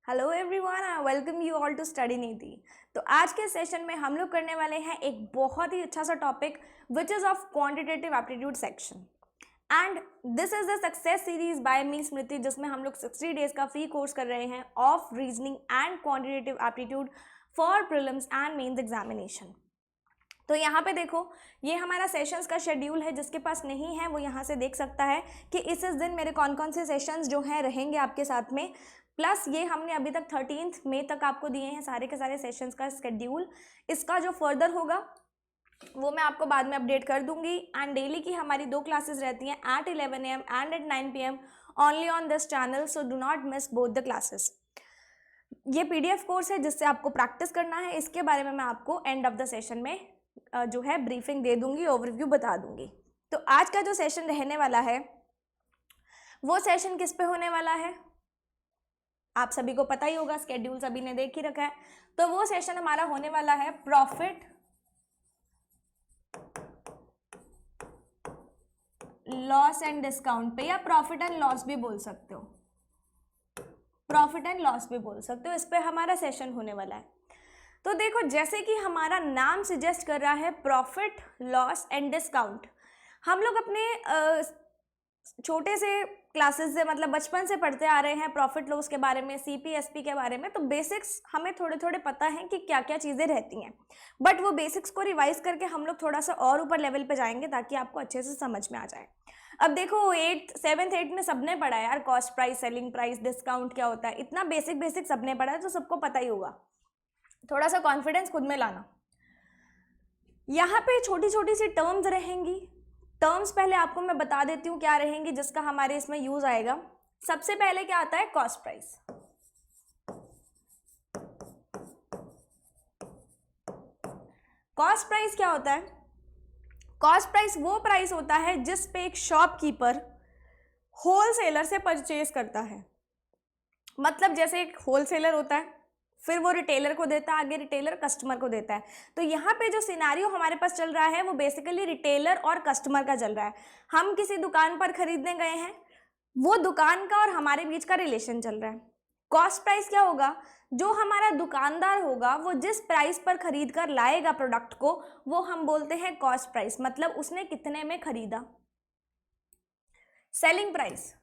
Hello everyone, I welcome you all to study Niti. तो आज के सेशन में हम लोग करने वाले हैं एक बहुत ही अच्छा सा topic which is of quantitative aptitude section and this is the success series by me Smriti, जिसमें हम लोग 60 डेज का फ्री कोर्स कर रहे हैं of reasoning and quantitative aptitude for prelims and mains examination. तो यहाँ पे देखो, ये हमारा सेशंस का शेड्यूल है। जिसके पास नहीं है वो यहाँ से देख सकता है कि इस दिन मेरे कौन कौन से सेशंस जो हैं रहेंगे आपके साथ में। प्लस ये हमने अभी तक 13 मई तक आपको दिए हैं सारे के सारे सेशंस का शेड्यूल। इसका जो फर्दर होगा वो मैं आपको बाद में अपडेट कर दूंगी। एंड डेली की हमारी 2 क्लासेस रहती हैं at 11 AM and at 9 PM only on this channel, so do not miss both the classes. ये PDF कोर्स है जिससे आपको प्रैक्टिस करना है। इसके बारे में मैं आपको एंड ऑफ द सेशन में जो है ब्रीफिंग दे दूंगी, ओवरव्यू बता दूंगी। तो आज का जो सेशन रहने वाला है वो सेशन किस पे होने वाला है आप सभी को पता ही होगा, स्केड्यूल सभी ने देख ही रखा है। तो वो सेशन हमारा होने वाला है प्रॉफिट लॉस एंड डिस्काउंट पे, या प्रॉफिट एंड लॉस भी बोल सकते हो, प्रॉफिट एंड लॉस भी बोल सकते हो। इस पे हमारा सेशन होने वाला है। तो देखो, जैसे कि हमारा नाम सजेस्ट कर रहा है प्रॉफिट लॉस एंड डिस्काउंट, हम लोग अपने छोटे से क्लासेस से मतलब बचपन से पढ़ते आ रहे हैं प्रॉफिट लॉस के बारे में, CPSP के बारे में। तो बेसिक्स हमें थोड़े थोड़े पता है कि क्या क्या चीज़ें रहती हैं, बट वो बेसिक्स को रिवाइज करके हम लोग थोड़ा सा और ऊपर लेवल पे जाएंगे ताकि आपको अच्छे से समझ में आ जाए। अब देखो 8th 7th 8th में सबने पढ़ा है यार, cost price, selling price, discount क्या होता है, इतना बेसिक सबने पढ़ा है तो सबको पता ही होगा। थोड़ा सा कॉन्फिडेंस खुद में लाना। यहाँ पे छोटी छोटी सी टर्म्स रहेंगी। टर्म्स पहले आपको मैं बता देती हूँ क्या रहेंगी जिसका हमारे इसमें यूज आएगा। सबसे पहले क्या आता है, कॉस्ट प्राइस। कॉस्ट प्राइस क्या होता है? कॉस्ट प्राइस वो प्राइस होता है जिस पे एक शॉपकीपर होलसेलर से परचेज करता है। मतलब जैसे एक होलसेलर होता है, फिर वो रिटेलर को देता है, आगे रिटेलर कस्टमर को देता है। तो यहाँ पे जो सिनारियो हमारे पास चल रहा है वो बेसिकली रिटेलर और कस्टमर का चल रहा है। हम किसी दुकान पर खरीदने गए हैं, वो दुकान का और हमारे बीच का रिलेशन चल रहा है। कॉस्ट प्राइस क्या होगा? जो हमारा दुकानदार होगा वो जिस प्राइस पर खरीद कर लाएगा प्रोडक्ट को, वो हम बोलते हैं कॉस्ट प्राइस, मतलब उसने कितने में खरीदा। सेलिंग प्राइस,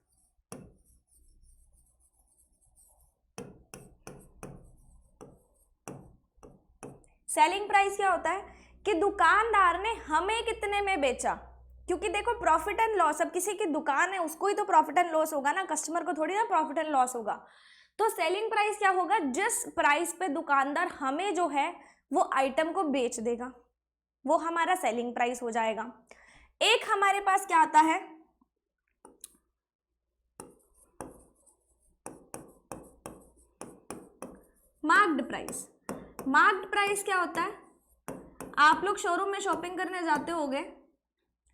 सेलिंग प्राइस क्या होता है कि दुकानदार ने हमें कितने में बेचा। क्योंकि देखो प्रॉफिट एंड लॉस, अब किसी की दुकान है उसको ही तो प्रॉफिट एंड लॉस होगा ना, कस्टमर को थोड़ी ना प्रॉफिट एंड लॉस होगा। तो सेलिंग प्राइस क्या होगा? जिस प्राइस पे दुकानदार हमें जो है वो आइटम को बेच देगा, वो हमारा सेलिंग प्राइस हो जाएगा। एक हमारे पास क्या आता है, मार्क्ड प्राइस। मार्क्ड प्राइस क्या होता है? आप लोग शोरूम में शॉपिंग करने जाते होगे,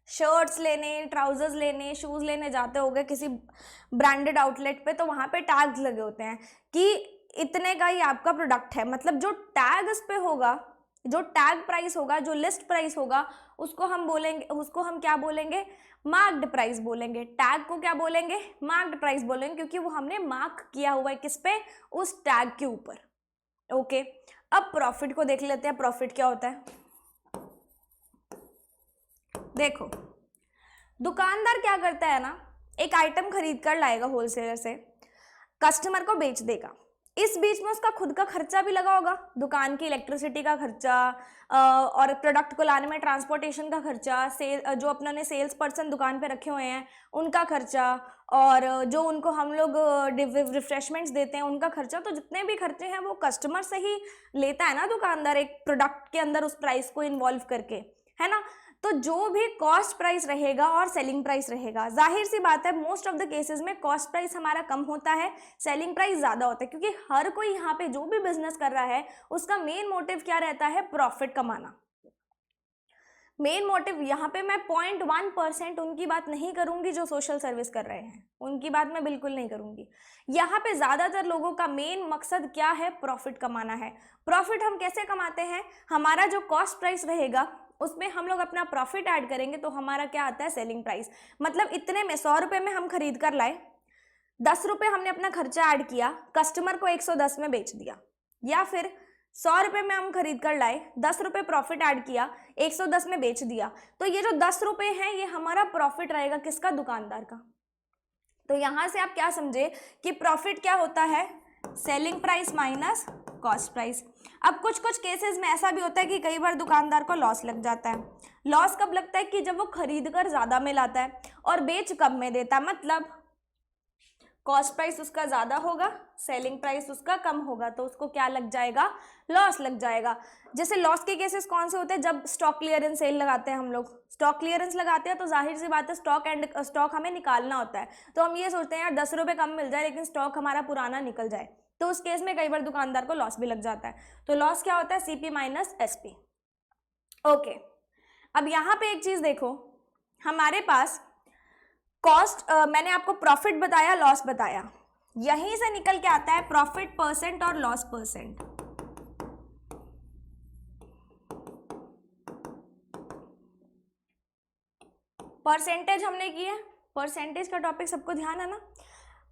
शर्ट्स लेने, ट्राउजर्स लेने, शूज लेने जाते होगे किसी ब्रांडेड आउटलेट पे, तो वहां पे टैग्स लगे होते हैं कि इतने का ही आपका प्रोडक्ट है। मतलब जो टैग इस पे होगा, जो टैग प्राइस होगा, जो लिस्ट प्राइस होगा, उसको हम बोलेंगे, उसको हम क्या बोलेंगे? मार्क्ड प्राइस बोलेंगे। टैग को क्या बोलेंगे? मार्क्ड प्राइस बोलेंगे, क्योंकि वो हमने मार्क किया हुआ है किस पे? उस टैग के ऊपर। ओके, अब प्रॉफिट को देख लेते हैं। प्रॉफिट क्या होता है? देखो, दुकानदार क्या करता है ना, एक आइटम खरीद कर लाएगा होलसेलर से, कस्टमर को बेच देगा। इस बीच में उसका खुद का खर्चा भी लगा होगा, दुकान की इलेक्ट्रिसिटी का खर्चा, और प्रोडक्ट को लाने में ट्रांसपोर्टेशन का खर्चा, जो अपने सेल्स पर्सन दुकान पे रखे हुए हैं उनका खर्चा, और जो उनको हम लोग रिफ्रेशमेंट्स देते हैं उनका खर्चा। तो जितने भी खर्चे हैं वो कस्टमर से ही लेता है ना दुकानदार, एक प्रोडक्ट के अंदर उस प्राइस को इन्वॉल्व करके, है ना। तो जो भी कॉस्ट प्राइस रहेगा और सेलिंग प्राइस रहेगा, जाहिर सी बात है मोस्ट ऑफ द केसेस में कॉस्ट प्राइस हमारा कम होता है, सेलिंग प्राइस ज़्यादा होता है। क्योंकि हर कोई यहाँ पे जो भी बिजनेस कर रहा है उसका मेन मोटिव क्या रहता है? प्रॉफिट कमाना। मेन मोटिव यहाँ पे मैं 0.1% उनकी बात नहीं करूंगी जो सोशल सर्विस कर रहे हैं, उनकी बात मैं बिल्कुल नहीं करूंगी। यहाँ पे ज़्यादातर लोगों का मेन मकसद क्या है? प्रॉफिट कमाना है। प्रॉफिट हम कैसे कमाते हैं? हमारा जो कॉस्ट प्राइस रहेगा उसमें हम लोग अपना प्रॉफिट ऐड करेंगे तो हमारा क्या आता है? Selling price. मतलब इतने में 100 रुपये में हम खरीद कर लाए, ₹10 हमने अपना खर्चा ऐड किया, कस्टमर को 110 में बेच दिया, या फिर ₹100 में हम खरीद कर लाए, ₹10 प्रॉफिट ऐड किया, 110 में बेच दिया, तो ये जो ₹10 है ये हमारा प्रॉफिट रहेगा, किसका? दुकानदार का। तो यहां से आप क्या समझे कि प्रॉफिट क्या होता है? Selling price minus cost price. अब कुछ कुछ केसेस में ऐसा भी होता है कि कई बार दुकानदार को लॉस लग जाता है। लॉस कब लगता है? कि जब वो खरीद कर ज्यादा में लाता है और बेच कम में देता है, मतलब कॉस्ट प्राइस उसका ज्यादा होगा, सेलिंग प्राइस उसका कम होगा, तो उसको क्या लग जाएगा? लॉस लग जाएगा। जैसे लॉस के केसेस कौन से होते हैं? जब स्टॉक क्लियरेंस सेल लगाते हैं हम लोग, स्टॉक क्लियरेंस लगाते हैं तो जाहिर सी बात है स्टॉक हमें निकालना होता है, तो हम ये सोचते हैं यार ₹10 कम मिल जाए लेकिन स्टॉक हमारा पुराना निकल जाए, तो उस केस में कई बार दुकानदार को लॉस भी लग जाता है। तो लॉस क्या होता है? CP minus SP। ओके, अब यहाँ पे एक चीज देखो, हमारे पास कॉस्ट, मैंने आपको प्रॉफिट बताया, लॉस बताया, यहीं से निकल के आता है प्रॉफिट परसेंट और लॉस परसेंट। परसेंटेज हमने की है, परसेंटेज का टॉपिक सबको ध्यान है ना।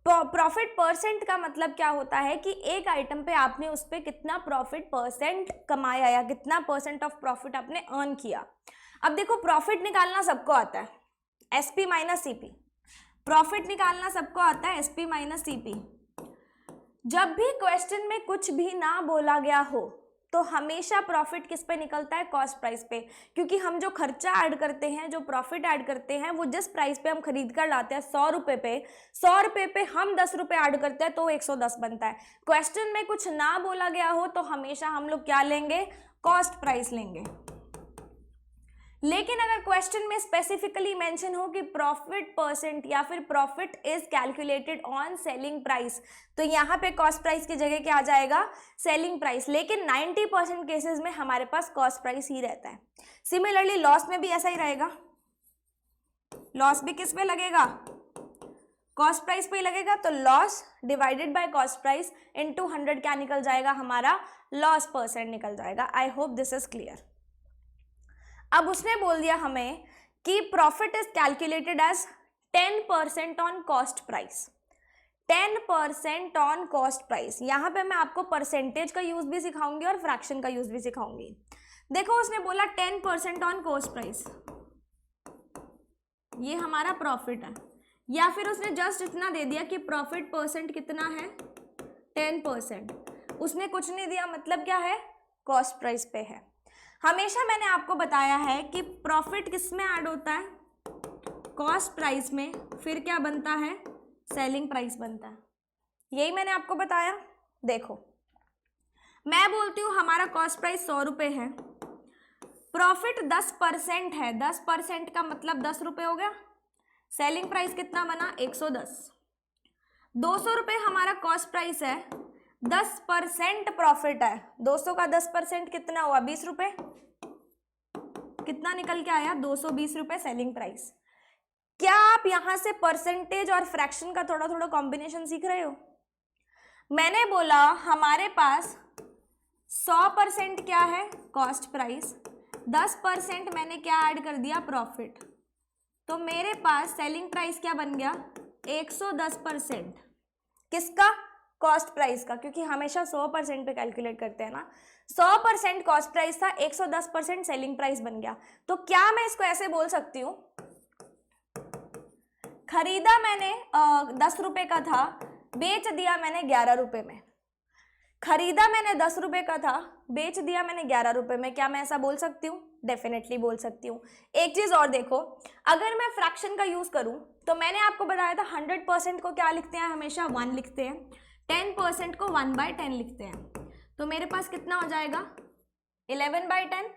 प्रॉफिट परसेंट का मतलब क्या होता है कि एक आइटम पे आपने उस पर कितना प्रॉफिट परसेंट कमाया या कितना % ऑफ प्रॉफिट आपने अर्न किया। अब देखो, प्रॉफिट निकालना सबको आता है, SP माइनस CP। प्रॉफिट निकालना सबको आता है, SP माइनस CP। जब भी क्वेश्चन में कुछ भी ना बोला गया हो तो हमेशा प्रॉफिट किस पे निकलता है? कॉस्ट प्राइस पे, क्योंकि हम जो खर्चा ऐड करते हैं, जो प्रॉफिट ऐड करते हैं, वो जिस प्राइस पे हम खरीद कर लाते हैं ₹100 पे, ₹100 पे हम ₹10 ऐड करते हैं तो 110 बनता है। क्वेश्चन में कुछ ना बोला गया हो तो हमेशा हम लोग क्या लेंगे? कॉस्ट प्राइस लेंगे। लेकिन अगर क्वेश्चन में स्पेसिफिकली मेंशन हो कि प्रॉफिट परसेंट या फिर profit is calculated on selling price, तो यहाँ पे कॉस्ट प्राइस की जगह क्या आ जाएगा? Selling price. लेकिन 90% केसेस में हमारे पास कॉस्ट प्राइस ही रहता है। सिमिलरली लॉस में भी ऐसा ही रहेगा, लॉस भी किस पे लगेगा? कॉस्ट प्राइस पे ही लगेगा। तो loss divided by cost price into 100 क्या निकल जाएगा? हमारा लॉस परसेंट निकल जाएगा। I hope this is clear. अब उसने बोल दिया हमें कि profit is calculated as 10% on cost price, 10% on cost price. यहां पे मैं आपको परसेंटेज का यूज भी सिखाऊंगी और फ्रैक्शन का यूज भी सिखाऊंगी। देखो, उसने बोला 10% ऑन कॉस्ट प्राइस, ये हमारा प्रॉफिट है, या फिर उसने जस्ट इतना दे दिया कि प्रॉफिट परसेंट कितना है? 10%। उसने कुछ नहीं दिया, मतलब क्या है? कॉस्ट प्राइस पे है। हमेशा मैंने आपको बताया है कि प्रॉफिट किस में ऐड होता है? कॉस्ट प्राइस में, फिर क्या बनता है? सेलिंग प्राइस बनता है। यही मैंने आपको बताया। देखो, मैं बोलती हूँ हमारा कॉस्ट प्राइस ₹100 है, प्रॉफिट 10% है, 10% का मतलब ₹10 हो गया, सेलिंग प्राइस कितना बना? 110। ₹200 हमारा कॉस्ट प्राइस है, 10% प्रॉफिट है, 200 का 10% कितना हुआ? ₹20। कितना निकल के आया? ₹220 सेलिंग प्राइस। क्या आप यहां से परसेंटेज और फ्रैक्शन का थोड़ा थोड़ा कॉम्बिनेशन सीख रहे हो? मैंने बोला हमारे पास 100% क्या है? कॉस्ट प्राइस, 10% मैंने क्या ऐड कर दिया? प्रॉफिट। तो मेरे पास सेलिंग प्राइस क्या बन गया? 110%। किसका? कॉस्ट प्राइस का, क्योंकि हमेशा 100% पे कैलकुलेट करते हैं ना। 100% कॉस्ट प्राइस था, 110% सेलिंग प्राइस बन गया। तो क्या मैं इसको ऐसे बोल सकती हूँ, खरीदा मैंने ₹10 का था, बेच दिया मैंने ₹11 में। खरीदा मैंने ₹10 का था, बेच दिया मैंने ₹11 में। क्या मैं ऐसा बोल सकती हूँ? डेफिनेटली बोल सकती हूँ। एक चीज और देखो, अगर मैं फ्रैक्शन का यूज करूं तो मैंने आपको बताया था 100% को क्या लिखते हैं? हमेशा 1 लिखते हैं, 10% को 1/10 लिखते हैं। तो मेरे पास कितना हो जाएगा? 11/10,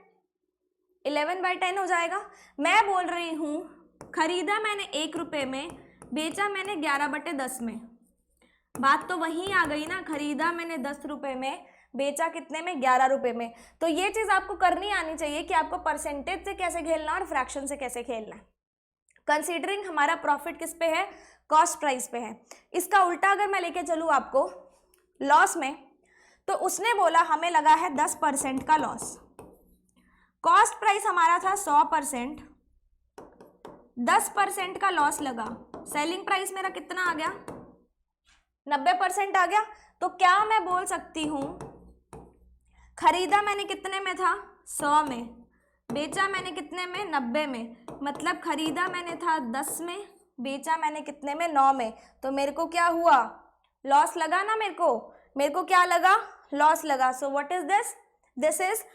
11/10 हो जाएगा। मैं बोल रही हूँ खरीदा मैंने ₹1 में, बेचा मैंने 11/10 में। बात तो वहीं आ गई ना, खरीदा मैंने ₹10 में, बेचा कितने में? ₹11 में। तो ये चीज आपको करनी आनी चाहिए कि आपको परसेंटेज से कैसे खेलना और फ्रैक्शन से कैसे खेलना है। कंसीडरिंग हमारा प्रॉफिट किस पे है? कॉस्ट प्राइस पे है। इसका उल्टा अगर मैं लेके चलूँ आपको लॉस में, तो उसने बोला हमें लगा है 10% का लॉस। कॉस्ट प्राइस हमारा था 100%, 10% का लॉस लगा, सेलिंग प्राइस मेरा कितना आ गया? 90% आ गया। तो क्या मैं बोल सकती हूँ, खरीदा मैंने कितने में था, 100 में, बेचा मैंने कितने में, 90 में, मतलब खरीदा मैंने था 10 में, बेचा मैंने कितने में, 9 में। तो मेरे को क्या हुआ, लॉस लगा ना, मेरे को क्या लगा, लॉस लगा। So what is this is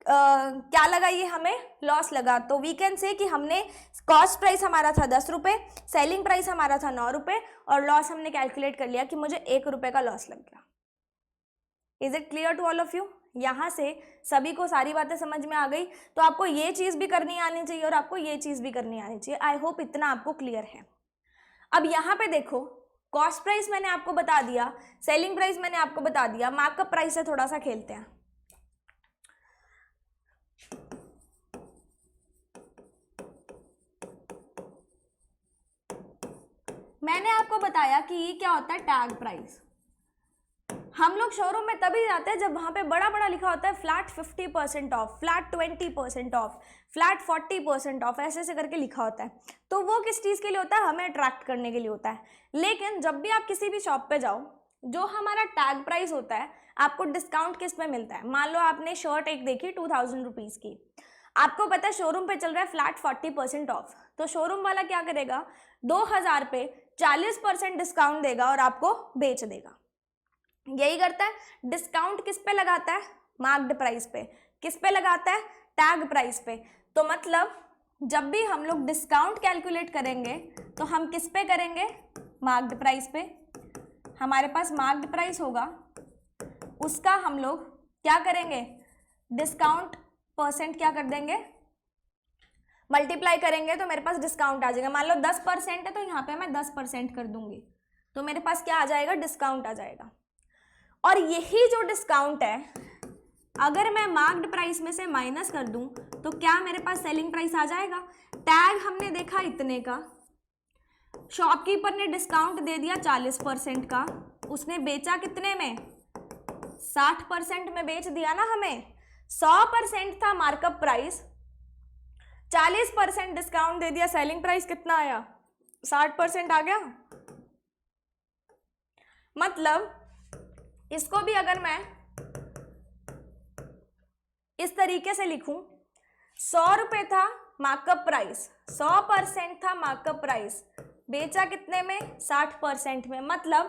क्या लगा, ये हमें लॉस लगा। तो वी कैन से कि हमने कॉस्ट प्राइस हमारा था 10 रुपये, सेलिंग प्राइस हमारा था 9 रुपये, और लॉस हमने कैलकुलेट कर लिया कि मुझे 1 रुपये का लॉस लग गया। Is it clear to all of you? यहाँ से सभी को सारी बातें समझ में आ गई। तो आपको ये चीज़ भी करनी आनी चाहिए और आपको ये चीज़ भी करनी आनी चाहिए। आई होप इतना आपको क्लियर है। अब यहाँ पे देखो, कॉस्ट प्राइस मैंने आपको बता दिया, सेलिंग प्राइस मैंने आपको बता दिया, मार्कअप प्राइस से थोड़ा सा खेलते हैं। मैंने आपको बताया कि ये क्या होता है, टैग प्राइस। हम लोग शोरूम में तभी जाते हैं जब वहाँ पे बड़ा बड़ा लिखा होता है flat 50% of, flat 20% of, flat 40% of, ऐसे ऐसे करके लिखा होता है। तो वो किस चीज़ के लिए होता है, हमें अट्रैक्ट करने के लिए होता है। लेकिन जब भी आप किसी भी शॉप पे जाओ, जो हमारा टैग प्राइस होता है, आपको डिस्काउंट किस पे मिलता है। मान लो आपने शर्ट एक देखी 2000 रुपीज़ की, आपको पता है शोरूम पे चल रहा है फ्लैट 40% ऑफ, तो शोरूम वाला क्या करेगा, 2000 पे 40% डिस्काउंट देगा और आपको बेच देगा। यही करता है। डिस्काउंट किस पे लगाता है, मार्क्ड प्राइस पे। किस पे लगाता है, टैग प्राइस पे। तो मतलब जब भी हम लोग डिस्काउंट कैलकुलेट करेंगे तो हम किस पे करेंगे, मार्क्ड प्राइस पे। हमारे पास मार्क्ड प्राइस होगा, उसका हम लोग क्या करेंगे, डिस्काउंट परसेंट क्या कर देंगे, मल्टीप्लाई करेंगे, तो मेरे पास डिस्काउंट आ जाएगा। मान लो 10% है तो यहाँ पे मैं 10% कर दूंगी, तो मेरे पास क्या आ जाएगा, डिस्काउंट आ जाएगा। और यही जो डिस्काउंट है, अगर मैं मार्क्ड प्राइस में से माइनस कर दूं तो क्या मेरे पास सेलिंग प्राइस आ जाएगा। टैग हमने देखा इतने का, शॉपकीपर ने डिस्काउंट दे दिया 40% का, उसने बेचा कितने में, 60% में बेच दिया ना हमें। 100% था मार्कअप प्राइस, 40% डिस्काउंट दे दिया, सेलिंग प्राइस कितना आया, 60% आ गया। मतलब इसको भी अगर मैं इस तरीके से लिखूं, 100 रुपये था मार्कअप प्राइस, 100% था मार्कअप प्राइस, बेचा कितने में, 60% में। मतलब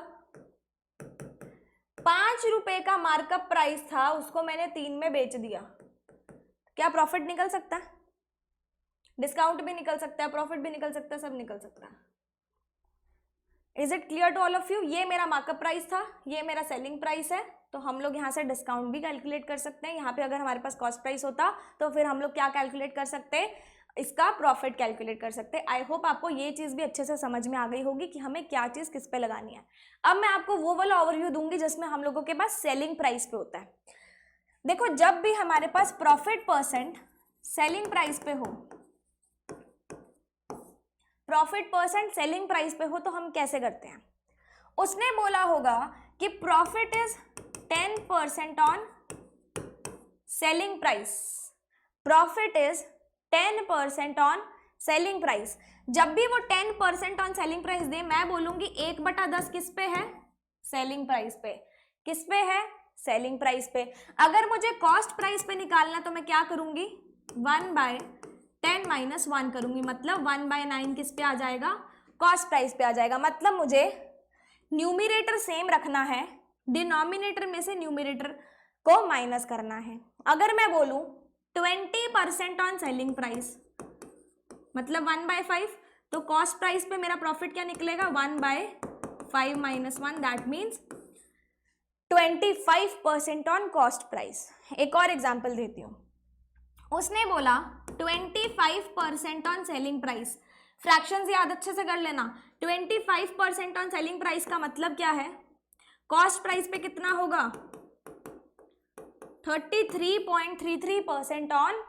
5 रुपए का मार्कअप प्राइस था, उसको मैंने 3 में बेच दिया। क्या प्रॉफिट निकल सकता है, डिस्काउंट भी निकल सकता है, प्रॉफिट भी निकल सकता है, सब निकल सकता है। Is it clear to all of you? ये मेरा मार्कअप प्राइस था, ये मेरा सेलिंग प्राइस है, तो हम लोग यहाँ से डिस्काउंट भी कैलकुलेट कर सकते हैं। यहाँ पे अगर हमारे पास कॉस्ट प्राइस होता तो फिर हम लोग क्या कैलकुलेट कर सकते हैं, इसका प्रॉफिट कैलकुलेट कर सकते हैं। आई होप आपको ये चीज़ भी अच्छे से समझ में आ गई होगी कि हमें क्या चीज़ किस पे लगानी है। अब मैं आपको वो वाला ओवरव्यू दूंगी जिसमें हम लोगों के पास सेलिंग प्राइस पे होता है। देखो, जब भी हमारे पास प्रॉफिट परसेंट सेलिंग प्राइस पे हो, प्रॉफिट परसेंट सेलिंग प्राइस पे हो, तो हम कैसे करते हैं। उसने बोला होगा कि profit is 10% on selling price, profit is 10% on selling price. जब भी वो 10% ऑन सेलिंग प्राइस दे, मैं बोलूंगी 1/10 किस पे है, सेलिंग प्राइस पे। किस पे है, सेलिंग प्राइस पे। अगर मुझे कॉस्ट प्राइस पे निकालना तो मैं क्या करूंगी, 1/10 - 1 करूंगी, मतलब 1/9 किस पे आ जाएगा, कॉस्ट प्राइस पे आ जाएगा। मतलब मुझे न्यूमिरेटर सेम रखना है, डिनोमिनेटर में से न्यूमिरेटर को माइनस करना है। अगर मैं बोलूं 20% ऑन सेलिंग प्राइस, मतलब 1/5, तो कॉस्ट प्राइस पे मेरा प्रॉफिट क्या निकलेगा, 1/5 - 1, that means 25% on cost price. एक और एग्जाम्पल देती हूँ। उसने बोला 25% ऑन सेलिंग प्राइस, फ्रैक्शंस याद अच्छे से कर लेना। 25% ऑन सेलिंग प्राइस का मतलब क्या है, कॉस्ट प्राइस पे कितना होगा, 33.33% ऑन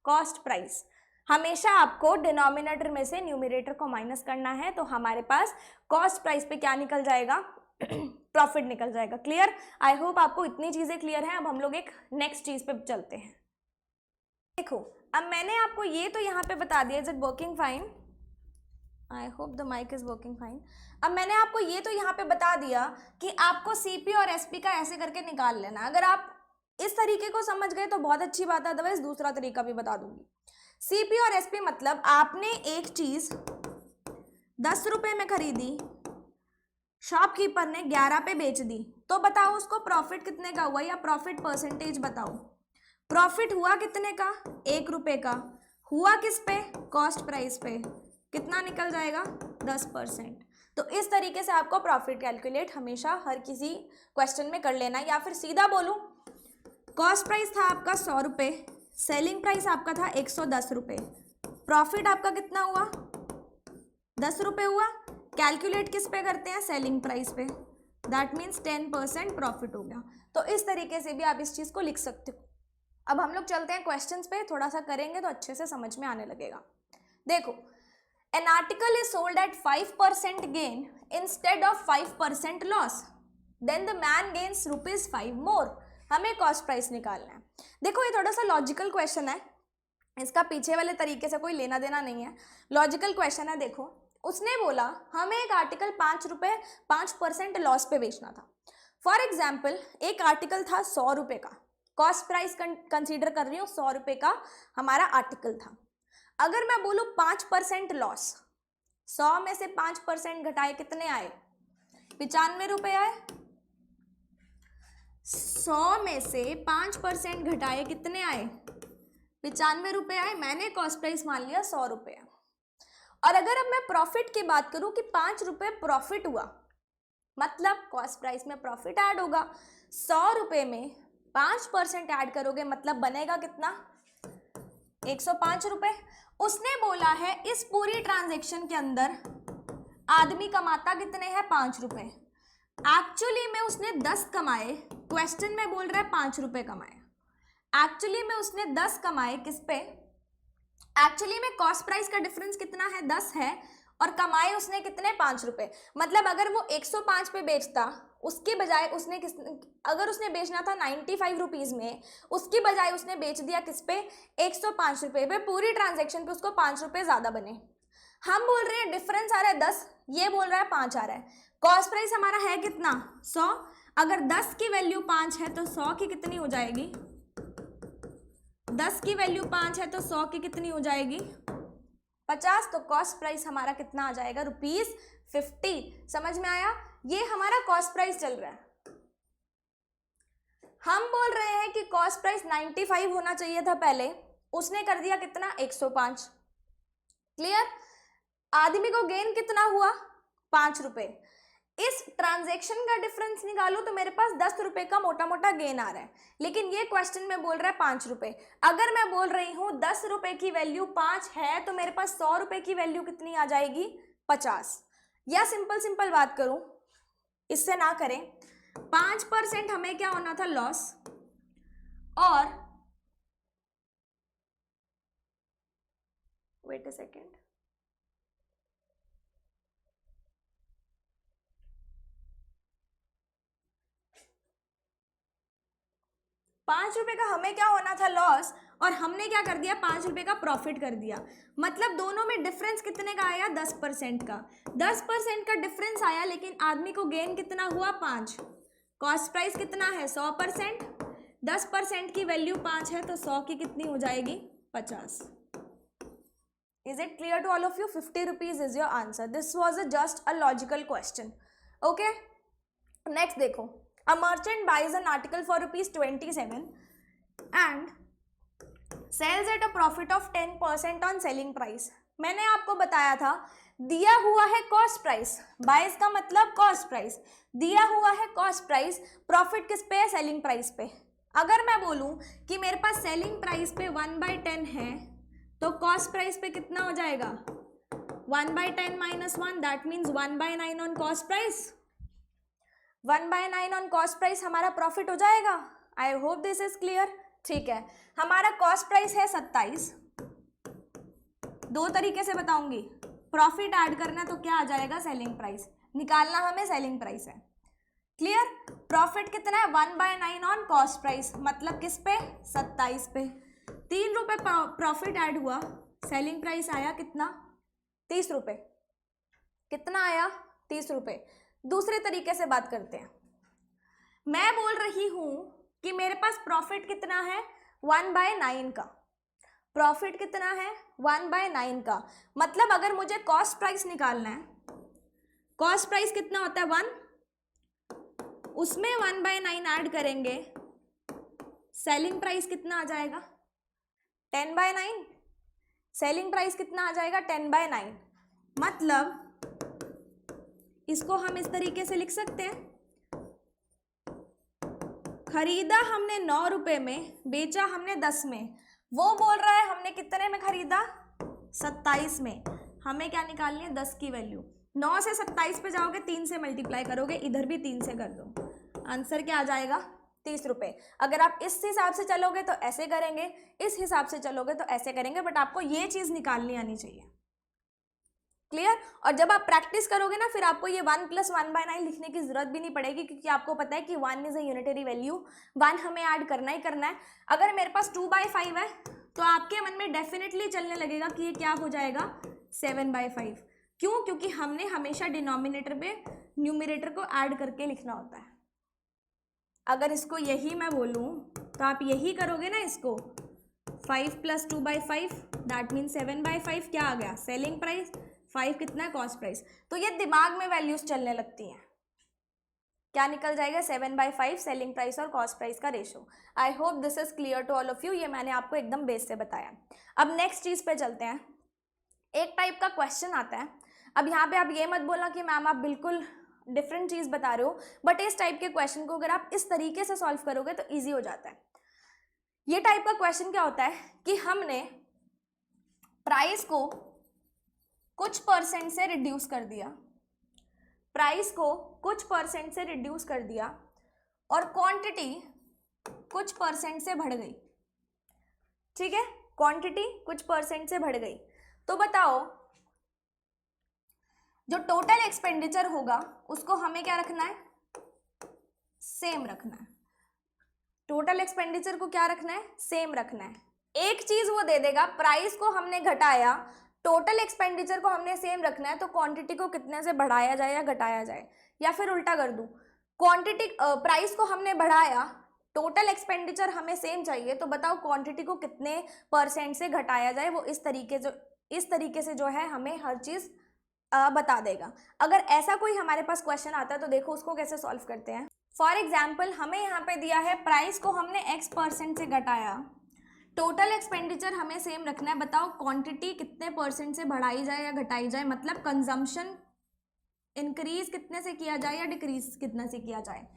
कॉस्ट प्राइस। हमेशा आपको डिनोमिनेटर में से न्यूमिनेटर को माइनस करना है, तो हमारे पास कॉस्ट प्राइस पे क्या निकल जाएगा, प्रॉफिट निकल जाएगा। क्लियर? आई होप आपको इतनी चीजें क्लियर हैं। अब हम लोग एक नेक्स्ट चीज पे चलते हैं। देखो, अब मैंने आपको ये तो यहाँ पे बता दिया, is it working fine. I hope the mic is working fine. अब मैंने आपको ये तो यहाँ पे बता दिया कि आपको सीपी और एसपी का ऐसे करके निकाल लेना। अगर आप इस तरीके को समझ गए तो बहुत अच्छी बात है, अदरवाइज दूसरा तरीका भी बता दूंगी। सीपी और एसपी मतलब आपने एक चीज 10 रुपए में खरीदी, शॉपकीपर ने 11 पे बेच दी, तो बताओ उसको प्रॉफिट कितने का हुआ, या प्रॉफिट परसेंटेज बताओ। प्रॉफिट हुआ कितने का, 1 रुपए का। हुआ किस पे, कॉस्ट प्राइस पे। कितना निकल जाएगा, 10%। तो इस तरीके से आपको प्रॉफिट कैलकुलेट हमेशा हर किसी क्वेश्चन में कर लेना है। या फिर सीधा बोलूं, कॉस्ट प्राइस था आपका 100 रुपये, सेलिंग प्राइस आपका था 110 रुपये, प्रॉफिट आपका कितना हुआ, 10 रुपये हुआ। कैलकुलेट किस पे करते हैं, सेलिंग प्राइस पे। दैट मीन्स 10% प्रॉफिट हो गया। तो इस तरीके से भी आप इस चीज़ को लिख सकते हो। अब हम लोग चलते हैं क्वेश्चंस पे, थोड़ा सा करेंगे तो अच्छे से समझ में आने लगेगा। देखो, an article is sold at 5% gain instead of 5% loss, then the man gains ₹5 more. हमें कॉस्ट प्राइस निकालना है। देखो, ये थोड़ा सा लॉजिकल क्वेश्चन है, इसका पीछे वाले तरीके से कोई लेना देना नहीं है, लॉजिकल क्वेश्चन है। देखो, उसने बोला हमें एक आर्टिकल 5 रुपये 5% लॉस पे बेचना था। फॉर एग्जाम्पल, एक आर्टिकल था 100 रुपये का, कॉस्ट प्राइस कंसीडर कर रही हूँ, 100 रुपये का हमारा आर्टिकल था। अगर मैं बोलूँ 5% लॉस, 100 में से 5% घटाए कितने आए, 95 रुपये आए। 100 में से 5% घटाए कितने आए, 95 रुपये आए। मैंने कॉस्ट प्राइस मान लिया 100 रुपये। और अगर अब मैं प्रॉफिट की बात करूं कि 5 रुपये प्रॉफिट हुआ, मतलब कॉस्ट प्राइस में प्रॉफिट ऐड होगा। 100 रुपये में 5% ऐड करोगे, मतलब बनेगा कितना, 105 रुपये। उसने बोला है इस पूरी ट्रांजेक्शन के अंदर आदमी कमाता कितने हैं, 5 रुपये। एक्चुअली में उसने 10 कमाए, क्वेश्चन में बोल रहा है 5 रुपये कमाए। एक्चुअली में उसने 10 कमाए किस पे, एक्चुअली में कॉस्ट प्राइस का डिफरेंस कितना है, 10 है, और कमाए उसने कितने, 5 रुपये। मतलब अगर वो 105 पे बेचता, उसके बजाय उसने अगर उसने बेचना था 95 रुपीज़ में, उसकी बजाय उसने बेच दिया किस पे, 105 रुपये पे। पूरी ट्रांजेक्शन पे उसको 5 रुपये ज़्यादा बने। हम बोल रहे हैं डिफरेंस आ रहा है 10, ये बोल रहा है 5 आ रहा है। कॉस्ट प्राइस हमारा है कितना, 100। अगर 10 की वैल्यू 5 है तो 100 की कितनी हो जाएगी, 10 की वैल्यू 5 है तो 100 की कितनी हो जाएगी, 50। तो कॉस्ट प्राइस हमारा कितना आ जाएगा, ₹50। समझ में आया, ये हमारा कॉस्ट प्राइस चल रहा है। हम बोल रहे हैं कि कॉस्ट प्राइस 95 होना चाहिए था पहले, उसने कर दिया कितना, 105। क्लियर। आदमी को गेन कितना हुआ, 5 रुपये। इस ट्रांजैक्शन का डिफरेंस निकालो तो मेरे पास 10 रुपये का मोटा मोटा गेन आ रहा है, लेकिन ये क्वेश्चन में बोल रहा है 5 रुपये। अगर मैं बोल रही हूँ 10 रुपये की वैल्यू 5 है, तो मेरे पास 100 रुपये की वैल्यू कितनी आ जाएगी, 50। या सिंपल बात करूँ, इससे ना करें, 5% हमें क्या होना था, लॉस, और वेट अ सेकेंड, 5 रुपये का हमें क्या होना था, लॉस, और हमने क्या कर दिया, 5 रुपये का प्रॉफिट कर दिया। मतलब दोनों में डिफरेंस कितने का आया, 10% का। 10% का डिफरेंस आया, लेकिन आदमी को गेन कितना हुआ, 5। कॉस्ट प्राइस कितना है, 100%। 10% की वैल्यू 5 है तो 100 की कितनी हो जाएगी, 50। Is it clear to all of you? 50 rupees is your answer. This was just a logical question. Okay, next देखो, a merchant buys an article for ₹27 and sells at a profit of 10% on selling price। मैंने आपको बताया था, दिया हुआ है cost price, buys का मतलब कॉस्ट प्राइस, दिया हुआ है कॉस्ट प्राइस, प्रॉफिट किस पे है, सेलिंग प्राइस पे। अगर मैं बोलूं कि मेरे पास सेलिंग प्राइस पे 1/10 है, तो कॉस्ट प्राइस पे कितना हो जाएगा, 1/10 - 1, that means 1/9 on cost price. 1/9 on cost price हमारा प्रॉफिट हो जाएगा। I hope this is clear. ठीक है, हमारा कॉस्ट प्राइस है 27। दो तरीके से बताऊंगी, प्रॉफिट ऐड करना तो क्या आ जाएगा, सेलिंग प्राइस निकालना, हमें सेलिंग प्राइस है। क्लियर। प्रॉफिट कितना है, 1/9 ऑन कॉस्ट प्राइस, मतलब किस पे, 27 पे। 3 रुपये प्रॉफिट ऐड हुआ, सेलिंग प्राइस आया कितना, 30 रुपये। कितना आया 30 रुपये। दूसरे तरीके से बात करते हैं, मैं बोल रही हूं कि मेरे पास प्रॉफिट कितना है 1/9 का। प्रॉफिट कितना है 1/9 का, मतलब अगर मुझे कॉस्ट प्राइस निकालना है, कॉस्ट प्राइस कितना होता है 1, उसमें 1/9 ऐड करेंगे, सेलिंग प्राइस कितना आ जाएगा 10/9। सेलिंग प्राइस कितना आ जाएगा 10/9। मतलब इसको हम इस तरीके से लिख सकते हैं, खरीदा हमने 9 रुपए में, बेचा हमने 10 में। वो बोल रहा है हमने कितने में खरीदा 27 में। हमें क्या निकालनी है 10 की वैल्यू। 9 से 27 पे जाओगे, 3 से मल्टीप्लाई करोगे, इधर भी 3 से कर दो, आंसर क्या आ जाएगा 30 रुपये। अगर आप इस हिसाब से चलोगे तो ऐसे करेंगे, इस हिसाब से चलोगे तो ऐसे करेंगे, बट आपको ये चीज़ निकालनी आनी चाहिए। क्लियर? और जब आप प्रैक्टिस करोगे ना, फिर आपको ये 1 + 1/9 लिखने की जरूरत भी नहीं पड़ेगी, क्योंकि आपको पता है कि 1 इज अ यूनिटरी वैल्यू, 1 हमें ऐड करना ही करना है। अगर मेरे पास 2/5 है तो आपके मन में डेफिनेटली चलने लगेगा कि ये क्या हो जाएगा 7/5। क्यों? क्योंकि हमने हमेशा डिनोमिनेटर पे न्यूमरेटर को ऐड करके लिखना होता है। अगर इसको यही मैं बोलूँ तो आप यही करोगे ना, इसको 5 + 2/5 दैट मीन 7/5 क्या आ गया सेलिंग प्राइस, 5 कितना है कॉस्ट प्राइस। तो ये दिमाग में वैल्यूज चलने लगती हैं, क्या निकल जाएगा 7/5 सेलिंग प्राइस और कॉस्ट प्राइस का ratio. I hope this is clear to all of you. ये मैंने आपको एकदम बेस से बताया। अब नेक्स्ट चीज पे चलते हैं। एक टाइप का क्वेश्चन आता है, अब यहाँ पे आप ये मत बोलना कि मैम आप बिल्कुल डिफरेंट चीज बता रहे हो, बट इस टाइप के क्वेश्चन को अगर आप इस तरीके से सॉल्व करोगे तो ईजी हो जाता है। ये टाइप का क्वेश्चन क्या होता है कि हमने प्राइस को कुछ % से रिड्यूस कर दिया, प्राइस को कुछ % से रिड्यूस कर दिया और क्वांटिटी कुछ % से बढ़ गई। ठीक है, क्वांटिटी कुछ % से बढ़ गई। तो बताओ जो टोटल एक्सपेंडिचर होगा उसको हमें क्या रखना है, सेम रखना है। टोटल एक्सपेंडिचर को क्या रखना है, सेम रखना है। एक चीज वो दे देगा, प्राइस को हमने घटाया, टोटल एक्सपेंडिचर को हमने सेम रखना है, तो क्वांटिटी को कितने से बढ़ाया जाए या घटाया जाए, या फिर उल्टा कर दूं, क्वांटिटी प्राइस को हमने बढ़ाया, टोटल एक्सपेंडिचर हमें सेम चाहिए, तो बताओ क्वांटिटी को कितने % से घटाया जाए। वो इस तरीके से जो है हमें हर चीज बता देगा। अगर ऐसा कोई हमारे पास क्वेश्चन आता है तो देखो उसको कैसे सॉल्व करते हैं। फॉर एग्जाम्पल हमें यहाँ पे दिया है प्राइस को हमने X% से घटाया, टोटल एक्सपेंडिचर हमें सेम रखना है, बताओ क्वांटिटी कितने % से बढ़ाई जाए या घटाई जाए, मतलब कंजम्पशन इंक्रीज कितने से किया जाए या डिक्रीज कितने से किया जाए।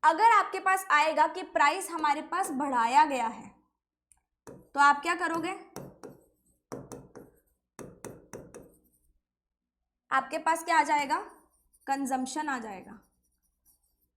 अगर आपके पास आएगा कि प्राइस हमारे पास बढ़ाया गया है तो आप क्या करोगे, आपके पास क्या आ जाएगा, कंजम्पशन आ जाएगा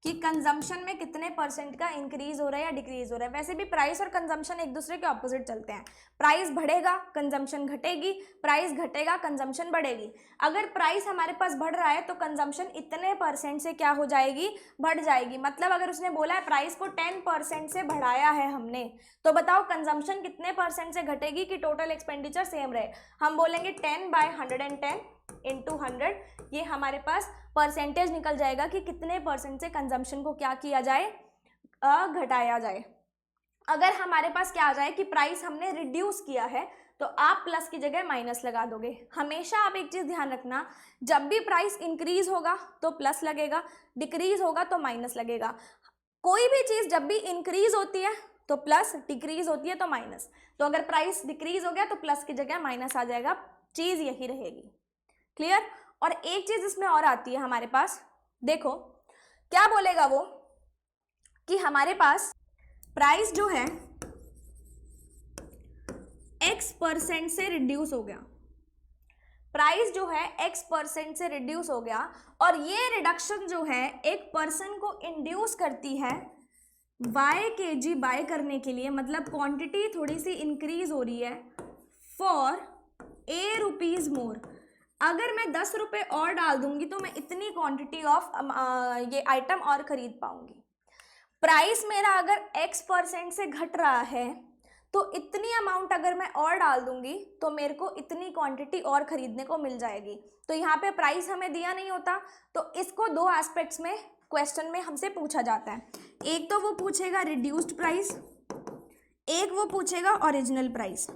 कि कंजम्पशन में कितने % का इंक्रीज हो रहा है या डिक्रीज हो रहा है। वैसे भी प्राइस और कंजम्पशन एक दूसरे के ऑपोजिट चलते हैं, प्राइस बढ़ेगा कंजम्पशन घटेगी, प्राइस घटेगा कंजम्पशन बढ़ेगी। अगर प्राइस हमारे पास बढ़ रहा है तो कंजम्पशन इतने % से क्या हो जाएगी, बढ़ जाएगी। मतलब अगर उसने बोला है प्राइस को 10% से बढ़ाया है हमने, तो बताओ कंजम्पशन कितने % से घटेगी कि टोटल एक्सपेंडिचर सेम रहे। हम बोलेंगे 10/110 × 100, ये हमारे पास परसेंटेज निकल जाएगा कि कितने % से कंजम्पशन को क्या किया जाए, घटाया जाए। अगर हमारे पास क्या आ जाए कि प्राइस हमने रिड्यूस किया है तो आप प्लस की जगह माइनस लगा दोगे। हमेशा आप एक चीज ध्यान रखना, जब भी प्राइस इंक्रीज होगा तो प्लस लगेगा, डिक्रीज होगा तो माइनस लगेगा। कोई भी चीज जब भी इंक्रीज होती है तो प्लस, डिक्रीज होती है तो माइनस। तो अगर प्राइस डिक्रीज हो गया तो प्लस की जगह माइनस आ जाएगा, चीज यही रहेगी। क्लियर? और एक चीज इसमें और आती है हमारे पास, देखो क्या बोलेगा वो कि हमारे पास प्राइस जो है X% से रिड्यूस हो गया, प्राइस जो है X% से रिड्यूस हो गया, और ये रिडक्शन जो है एक पर्सन को इंड्यूस करती है Y kg बाय करने के लिए, मतलब क्वांटिटी थोड़ी सी इंक्रीज हो रही है फॉर A रुपीज मोर। अगर मैं 10 रुपये और डाल दूंगी तो मैं इतनी क्वांटिटी ऑफ ये आइटम और खरीद पाऊंगी। प्राइस मेरा अगर X% से घट रहा है तो इतनी अमाउंट अगर मैं और डाल दूंगी तो मेरे को इतनी क्वांटिटी और खरीदने को मिल जाएगी। तो यहाँ पे प्राइस हमें दिया नहीं होता, तो इसको दो एस्पेक्ट्स में क्वेश्चन में हमसे पूछा जाता है। एक तो वो पूछेगा रिड्यूस्ड प्राइस, एक वो पूछेगा ओरिजिनल प्राइस।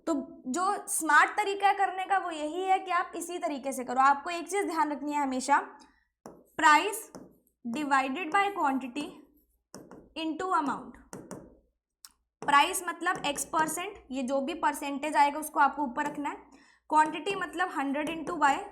तो जो स्मार्ट तरीका करने का वो यही है कि आप इसी तरीके से करो। आपको एक चीज ध्यान रखनी है हमेशा, price divided by quantity into amount. Price मतलब x%, ये जो भी परसेंटेज आएगा उसको आपको ऊपर रखना है। क्वांटिटी मतलब 100 इंटू बाय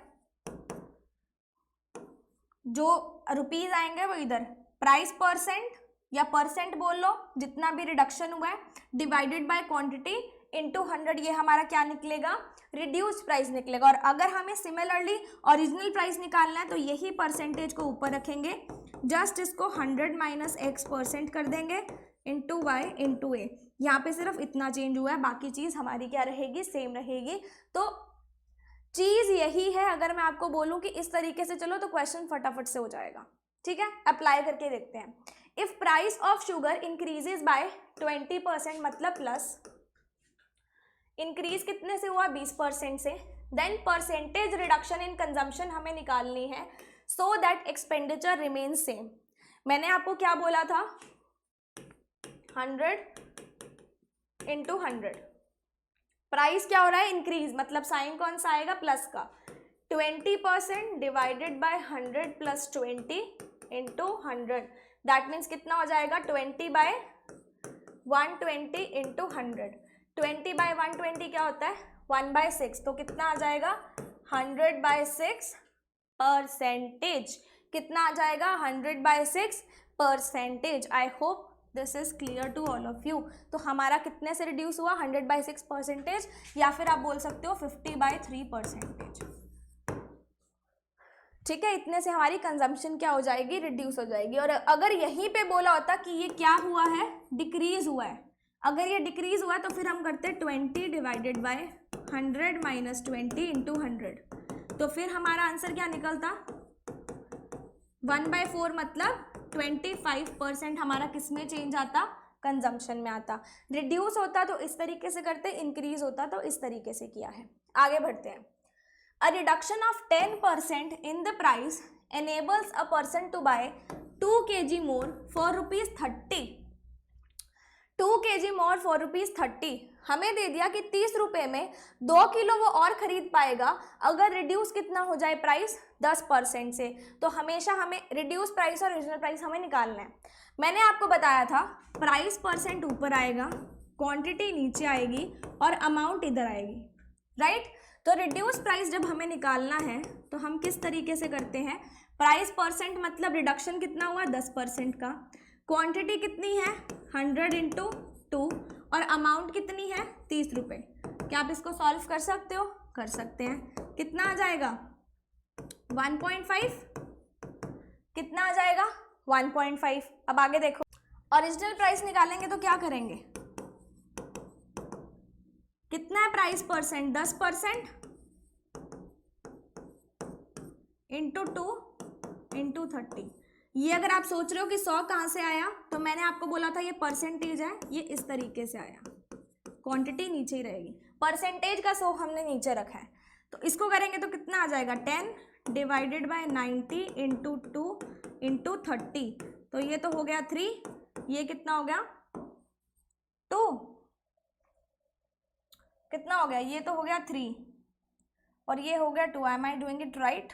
जो रुपीज आएंगे वो इधर, प्राइस परसेंट या परसेंट बोल लो, जितना भी रिडक्शन हुआ है, डिवाइडेड बाय क्वांटिटी इंटू 100, ये हमारा क्या निकलेगा, रिड्यूस्ड प्राइस निकलेगा। और अगर हमें सिमिलरली ओरिजिनल प्राइस निकालना है तो यही परसेंटेज को ऊपर रखेंगे, जस्ट इसको 100 माइनस x% कर देंगे इंटू वाई इंटू ए। यहाँ पे सिर्फ इतना चेंज हुआ है, बाकी चीज़ हमारी क्या रहेगी, सेम रहेगी। तो चीज़ यही है। अगर मैं आपको बोलूँ कि इस तरीके से चलो तो क्वेश्चन फटाफट से हो जाएगा। ठीक है, अप्लाई करके देखते हैं। If price of sugar increases by 20%, मतलब प्लस, इंक्रीज कितने से हुआ, 20% से, then percentage reduction in consumption हमें निकालनी है so that expenditure remain same. मैंने आपको क्या बोला था, 100 इंटू 100, प्राइस क्या हो रहा है, इंक्रीज, मतलब साइन कौन सा आएगा, प्लस का। 20% divided by 100 plus 20 into 100, that means कितना हो जाएगा, 20 बाय 120 इंटू 100। 20 बाय 120 क्या होता है, 1/6, तो कितना आ जाएगा, 100/6 परसेंटेज। कितना आ जाएगा, 100/6%। I hope this is clear to all of you. तो हमारा कितने से रिड्यूस हुआ, 100/6%, या फिर आप बोल सकते हो 50/3%। ठीक है, इतने से हमारी कंजम्पशन क्या हो जाएगी, रिड्यूस हो जाएगी। और अगर यहीं पे बोला होता कि ये क्या हुआ है, डिक्रीज हुआ है, अगर ये डिक्रीज हुआ है तो फिर हम करते 20 डिवाइडेड बाय 100 माइनस 20 इंटू 100, तो फिर हमारा आंसर क्या निकलता, 1/4, मतलब 25% हमारा किस में चेंज आता, कंजम्पशन में आता। रिड्यूस होता तो इस तरीके से करते, इंक्रीज होता तो इस तरीके से किया है। आगे बढ़ते हैं। A reduction of 10% in the price enables a person to buy 2 kg more for rupees 30. 2 kg more for rupees 30, हमें दे दिया कि 30 रुपए में 2 किलो वो और खरीद पाएगा अगर रिड्यूस कितना हो जाए प्राइस, 10% से। तो हमेशा हमें रिड्यूस प्राइस और ओरिजिनल प्राइस हमें निकालना है। मैंने आपको बताया था प्राइस परसेंट ऊपर आएगा, क्वांटिटी नीचे आएगी और अमाउंट इधर आएगी, राइट। तो रिड्यूस प्राइस जब हमें निकालना है तो हम किस तरीके से करते हैं, प्राइस परसेंट मतलब रिडक्शन कितना हुआ, 10% का, क्वांटिटी कितनी है, 100 इंटू 2, और अमाउंट कितनी है, 30 रुपये। क्या आप इसको सॉल्व कर सकते हो, कर सकते हैं। कितना आ जाएगा, 1.5, कितना आ जाएगा, 1.5। अब आगे देखो, ओरिजिनल प्राइस निकालेंगे तो क्या करेंगे, कितना है प्राइस परसेंट, 10% इंटू 2 इंटू 30। ये अगर आप सोच रहे हो कि 100 कहाँ से आया, तो मैंने आपको बोला था ये परसेंटेज है, ये इस तरीके से आया, क्वांटिटी नीचे ही रहेगी, परसेंटेज का 100 हमने नीचे रखा है। तो इसको करेंगे तो कितना आ जाएगा, 10 डिवाइडेड बाय 90 इंटू 2 इंटू 30, तो ये तो हो गया 3, ये कितना हो गया 2, कितना हो गया, ये तो हो गया 3 और ये हो गया 2। Am I doing it right,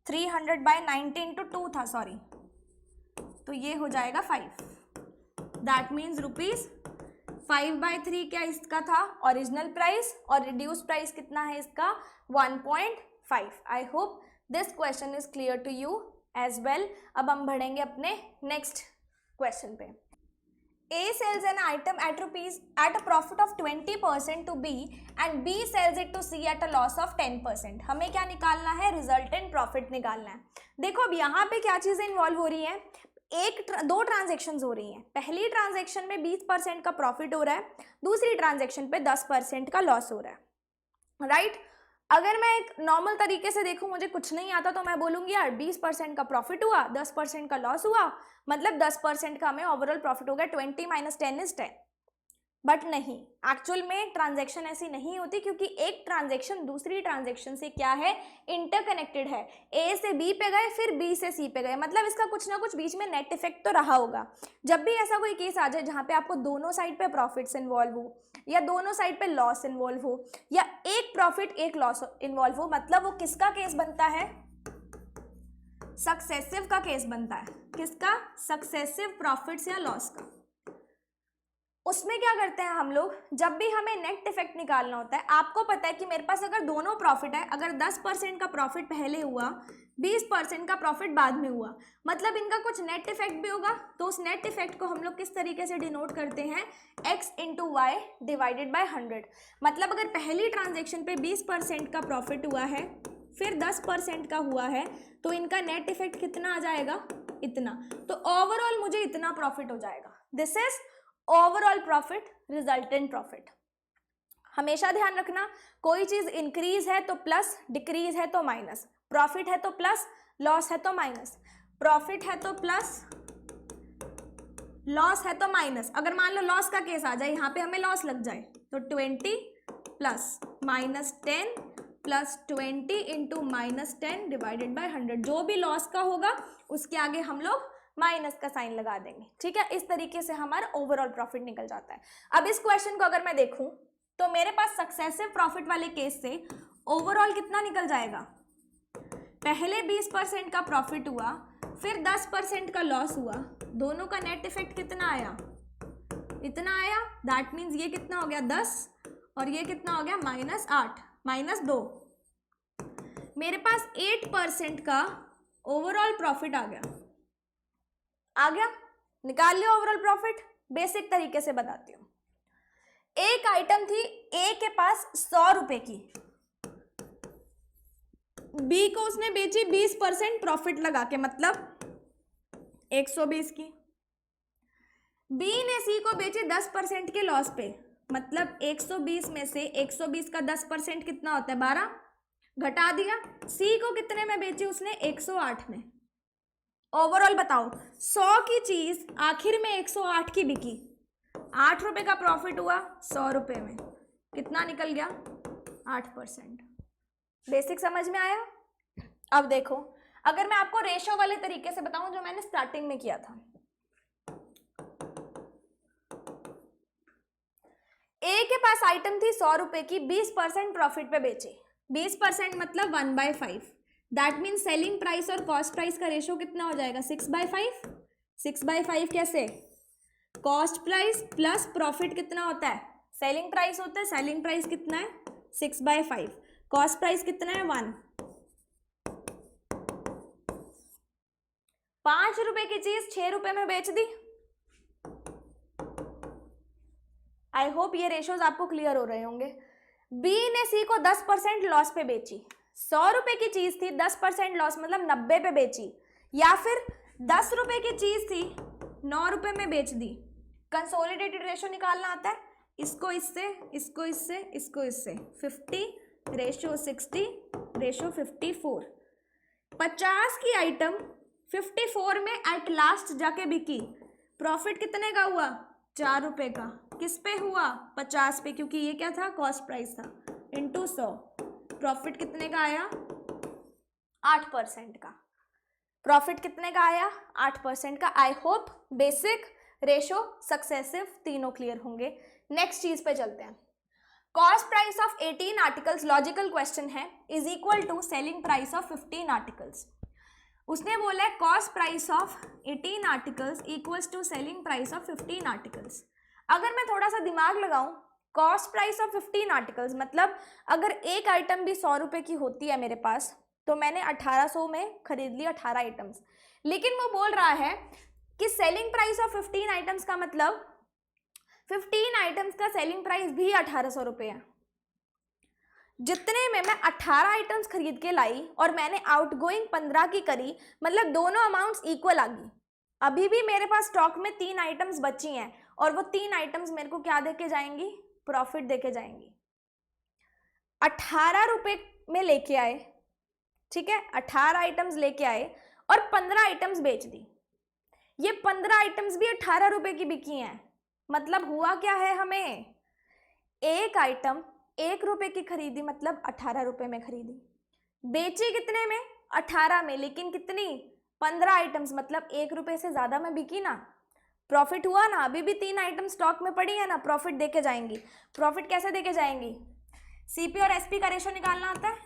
300/90 into 2 था, सॉरी, तो ये हो जाएगा 5। दैट मीन्स रुपीज 5/3 क्या इसका था ओरिजिनल प्राइस, और रिड्यूस प्राइस कितना है इसका, 1.5। I hope this question is clear to you as well. अब हम बढ़ेंगे अपने नेक्स्ट क्वेश्चन पे। A sells an item at a profit of 20% to B and B sells it to C at a loss of 10%. हमें क्या निकालना है, resultant profit निकालना है। देखो अब यहाँ पे क्या चीज़ें इन्वॉल्व हो रही हैं, दो ट्रांजेक्शन्स हो रही हैं। पहली ट्रांजेक्शन में 20% का प्रॉफिट हो रहा है, दूसरी ट्रांजेक्शन पे 10% का लॉस हो रहा है, राइट। अगर मैं एक नॉर्मल तरीके से देखूं, मुझे कुछ नहीं आता, तो मैं बोलूंगी यार 20% का प्रॉफिट हुआ, 10% का लॉस हुआ, मतलब 10% का हमें ओवरऑल प्रॉफिट हो गया, 20 माइनस 10 इज 10। बट नहीं, एक्चुअल में ट्रांजैक्शन ऐसी नहीं होती, क्योंकि एक ट्रांजैक्शन दूसरी ट्रांजैक्शन से क्या है, इंटरकनेक्टेड है। ए से बी पे गए, फिर बी से सी पे गए, मतलब इसका कुछ ना कुछ बीच में नेट इफेक्ट तो रहा होगा। जब भी ऐसा कोई केस आ जाए जहां पे आपको दोनों साइड पे प्रॉफिट्स इन्वॉल्व हो, या दोनों साइड पे लॉस इन्वॉल्व हो, या एक प्रॉफिट एक लॉस इन्वॉल्व हो, मतलब वो किसका केस बनता है, सक्सेसिव का केस बनता है। किसका? सक्सेसिव प्रॉफिट्स या लॉस का। उसमें क्या करते हैं हम लोग, जब भी हमें नेट इफेक्ट निकालना होता है, आपको पता है कि मेरे पास अगर दोनों प्रॉफिट है, अगर 10% का प्रॉफिट पहले हुआ, 20% का प्रॉफिट बाद में हुआ, मतलब इनका कुछ नेट इफेक्ट भी होगा। तो उस नेट इफेक्ट को हम लोग किस तरीके से डिनोट करते हैं, x into y divided by 100। मतलब अगर पहली ट्रांजेक्शन पे 20% का प्रॉफिट हुआ है, फिर 10% का हुआ है, तो इनका नेट इफेक्ट कितना आ जाएगा, इतना। तो ओवरऑल मुझे इतना प्रॉफिट हो जाएगा। This is overall profit, resultant profit. हमेशा ध्यान रखना, कोई चीज इंक्रीज है तो प्लस, डिक्रीज है तो माइनस, प्रॉफिट है तो प्लस, लॉस है तो माइनस, प्रॉफिट है तो प्लस, लॉस है तो माइनस। अगर मान लो लॉस का केस आ जाए, यहाँ पे हमें लॉस लग जाए, तो 20 plus minus 10 plus 20 into minus 10 divided by 100। जो भी लॉस का होगा उसके आगे हम लोग माइनस का साइन लगा देंगे, ठीक है। इस तरीके से हमारा ओवरऑल प्रॉफिट निकल जाता है। अब इस क्वेश्चन को अगर मैं देखूं, तो मेरे पास सक्सेसिव प्रॉफिट वाले केस से ओवरऑल कितना निकल जाएगा, पहले 20% का प्रॉफिट हुआ, फिर 10% का लॉस हुआ, दोनों का नेट इफेक्ट कितना आया, इतना आया। दैट मीन्स ये कितना हो गया 10, और ये कितना हो गया -8 -2। मेरे पास 8% का ओवरऑल प्रॉफिट आ गया। निकाल लिया ओवरऑल प्रॉफिट। बेसिक तरीके से बताती हूँ। एक आइटम थी ए के पास 100 रुपए की, बी को उसने बेची 20% प्रॉफिट लगा के, मतलब 120 की। बी ने सी को बेची 10% के लॉस पे, मतलब 120 में से 120 का 10% कितना होता है, 12, घटा दिया। सी को कितने में बेची उसने, 108 में। ओवरऑल बताओ, 100 की चीज आखिर में 108 की बिकी, 8 रुपए का प्रॉफिट हुआ, 100 रुपए में कितना निकल गया, 8%। बेसिक समझ में आया। अब देखो, अगर मैं आपको रेशो वाले तरीके से बताऊं जो मैंने स्टार्टिंग में किया था, ए के पास आइटम थी 100 रुपए की, 20% प्रॉफिट पे बेची। 20% मतलब 1/5। दैट मीन सेलिंग प्राइस और कॉस्ट प्राइस का रेशो कितना हो जाएगा, 6/5। 6/5 कैसे, कॉस्ट प्राइस प्लस प्रॉफिट कितना होता है, सेलिंग प्राइस होता है। सेलिंग प्राइस कितना है, 6/5। कॉस्ट प्राइस कितना है, 1। 5 रुपए की चीज 6 रुपए में बेच दी। आई होप ये रेशोज आपको क्लियर हो रहे होंगे। बी ने सी को 10% लॉस पे बेची। 100 रुपए की चीज थी, 10% लॉस मतलब 90 पे बेची, या फिर 10 रुपए की चीज थी, 9 रुपए में बेच दी। कंसोलिडेटेड रेशो निकालना आता है, इसको इससे, इसको इससे, इसको इससे, 50:60 रेशो 54। 50 की आइटम 54 में एट लास्ट जाके बिकी, प्रॉफिट कितने का हुआ, 4 रुपए का। किस पे हुआ, 50 पे, क्योंकि ये क्या था, कॉस्ट प्राइस था, इंटू 100। प्रॉफिट कितने का आया, 8% का। प्रॉफिट कितने का आया, 8% का। I hope basic, ratio, successive तीनों क्लियर होंगे। नेक्स्ट चीज पे चलते हैं। Cost price of 18 articles, logical question है, is equal to selling price of 15 articles. उसने बोला है cost price of 18 articles equals to selling price of 15 articles. अगर मैं थोड़ा सा दिमाग लगाऊं, कॉस्ट प्राइस ऑफ 15 आर्टिकल्स मतलब अगर एक आइटम भी 100 रुपए की होती है मेरे पास, तो मैंने 1800 में खरीद ली 18 आइटम्स। लेकिन वो बोल रहा है कि सेलिंग प्राइस ऑफ 15 आइटम्स का मतलब 15 आइटम्स का सेलिंग प्राइस भी 1800 रुपये है। जितने में मैं 18 आइटम्स खरीद के लाई और मैंने आउटगोइंग 15 की करी, मतलब दोनों अमाउंट्स इक्वल आ गई। अभी भी मेरे पास स्टॉक में 3 आइटम्स बची हैं, और वो 3 आइटम्स मेरे को क्या देके जाएंगी, प्रॉफिट देके जाएंगी। 18 रुपए में लेके आए, ठीक है, 18 आइटम्स लेके आए और 15 आइटम्स बेच दी। ये 15 आइटम्स भी 18 रुपए की बिकी हैं। मतलब हुआ क्या है, हमें एक आइटम 1 रुपए की खरीदी, मतलब 18 रुपए में खरीदी, बेची कितने में, 18 में, लेकिन कितनी, 15 आइटम्स, मतलब 1 रुपए से ज्यादा में बिकी ना, प्रॉफिट हुआ ना। अभी भी 3 आइटम स्टॉक में पड़ी है ना, प्रॉफिट देके जाएंगी। प्रॉफिट कैसे देके जाएंगी, सीपी और एसपी का रेशो निकालना आता है,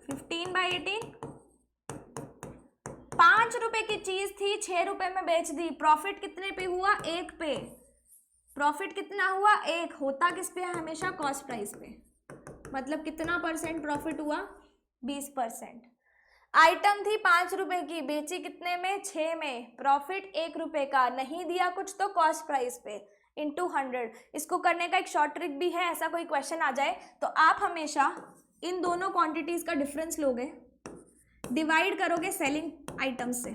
15/18। 5 रुपए की चीज थी, 6 रुपए में बेच दी, प्रॉफिट कितने पे हुआ, 1 पे। प्रॉफिट कितना हुआ, 1। होता किस पे है हमेशा, कॉस्ट प्राइस पे। मतलब कितना परसेंट प्रॉफिट हुआ, 20%। आइटम थी 5 रुपए की, बेची कितने में, 6 में, प्रॉफिट 1 रुपए का, नहीं दिया कुछ तो कॉस्ट प्राइस पे इंटू 100। इसको करने का एक शॉर्ट ट्रिक भी है, ऐसा कोई क्वेश्चन आ जाए तो आप हमेशा इन दोनों क्वांटिटीज का डिफरेंस लोगे, डिवाइड करोगे सेलिंग आइटम से,